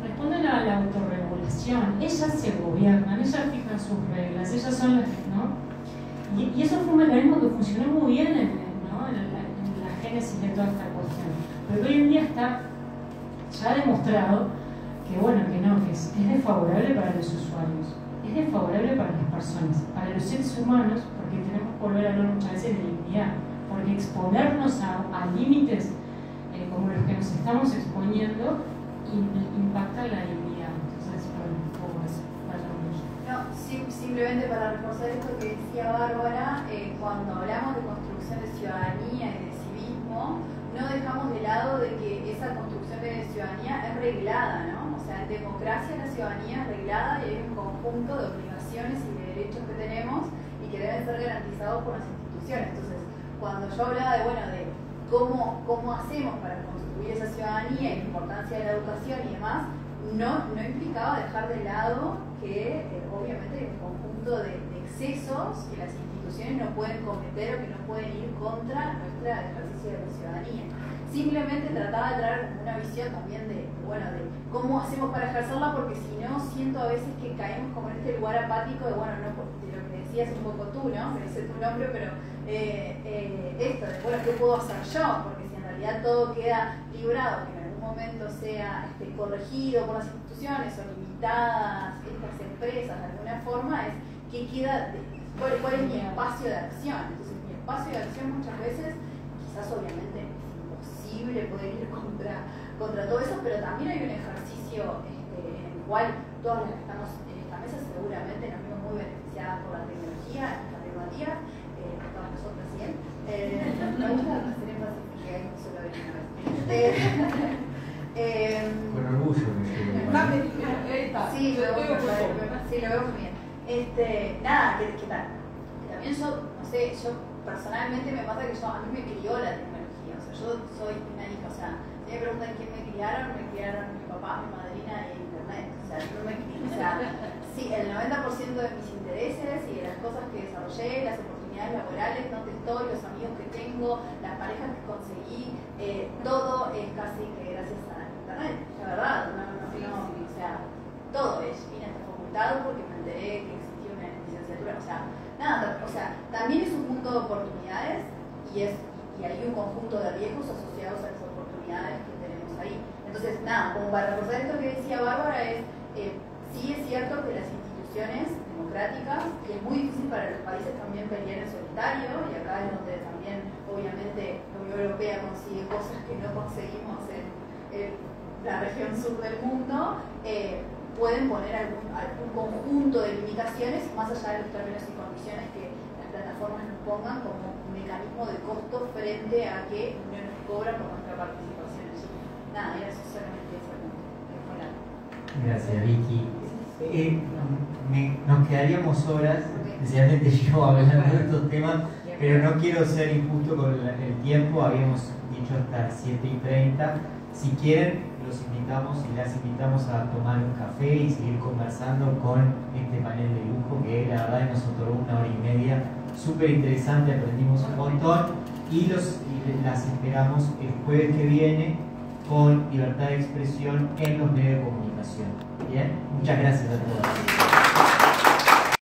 Responden a la autorregulación, ellas se gobiernan, ellas fijan sus reglas, ellas son las que, ¿no? Y eso fue un mecanismo que funcionó muy bien en la génesis de toda esta cuestión, pero hoy en día está ya demostrado que bueno, que no, que es desfavorable para los usuarios, es desfavorable para las personas, para los seres humanos, porque tenemos que volver a hablar muchas veces de dignidad, porque exponernos a límites como los que nos estamos exponiendo impacta la dignidad. Entonces, bueno, un poco eso, no, simplemente para reforzar esto que decía Bárbara, cuando hablamos de construcción de ciudadanía y de civismo, no dejamos de lado de que esa construcción de ciudadanía es reglada, ¿no? O sea, en democracia la ciudadanía es reglada y hay un conjunto de obligaciones y de derechos que tenemos y que deben ser garantizados por las instituciones. Entonces, cuando yo hablaba de, bueno, de cómo hacemos para construir esa ciudadanía y la importancia de la educación y demás, no implicaba dejar de lado que obviamente hay un conjunto de excesos que las instituciones no pueden cometer o que no pueden ir contra nuestro ejercicio de la ciudadanía. Simplemente trataba de traer una visión también de cómo hacemos para ejercerla, porque si no, siento a veces que caemos como en este lugar apático de, bueno, no, de lo que decías un poco tú, ¿no? Me dice tu nombre, pero esto de, bueno, ¿qué puedo hacer yo? Porque si en realidad todo queda librado, que en algún momento sea corregido por las instituciones o limitadas estas empresas de alguna forma, es que queda, ¿cuál es mi espacio de acción? Entonces mi espacio de acción muchas veces, quizás obviamente es imposible poder ir contra todo eso, pero también hay un ejercicio en el cual todas las que estamos en esta mesa seguramente nos vemos muy beneficiadas por la tecnología, las tecnologías, todas nosotras bien. Me gusta hacer énfasis que hay que solo ver una vez. Con orgullo me llevo. Sí, lo veo muy bien. Nada, ¿qué tal? También yo, no sé, yo personalmente me pasa que a mí me crió la tecnología, o sea, yo soy una hija, o sea, si me preguntan quién me criaron mi papá, mi madrina y internet, o sea, no me crié, o sea, sí, el 90% de mis intereses y de las cosas que desarrollé, las oportunidades laborales donde estoy, los amigos que tengo, las parejas que conseguí, todo es casi que gracias a internet, la verdad, o sea, todo es, vine a esta facultad porque me enteré que existía una licenciatura, o sea, nada, o sea, también es un punto de oportunidades y hay un conjunto de riesgos asociados a las oportunidades que tenemos ahí. Entonces, nada, como para reforzar esto que decía Bárbara, sí es cierto que las instituciones democráticas, y es muy difícil para los países también pelear en solitario, y acá es donde también, obviamente, la Unión Europea consigue cosas que no conseguimos en la región sur del mundo, pueden poner algún conjunto de limitaciones más allá de los términos y condiciones que las plataformas nos pongan como un mecanismo de costo frente a que no nos cobran por nuestra participación allí. Nada, era solamente eso. Gracias, Vicky. Nos quedaríamos horas, especialmente yo, hablando de estos temas, pero no quiero ser injusto con el tiempo. Habíamos dicho hasta 7:30. Si quieren, los invitamos y las invitamos a tomar un café y seguir conversando con este panel de lujo que la verdad nos otorgó 1 hora y media. Súper interesante, aprendimos un montón y las esperamos el jueves que viene con libertad de expresión en los medios de comunicación. Bien, muchas gracias a todos.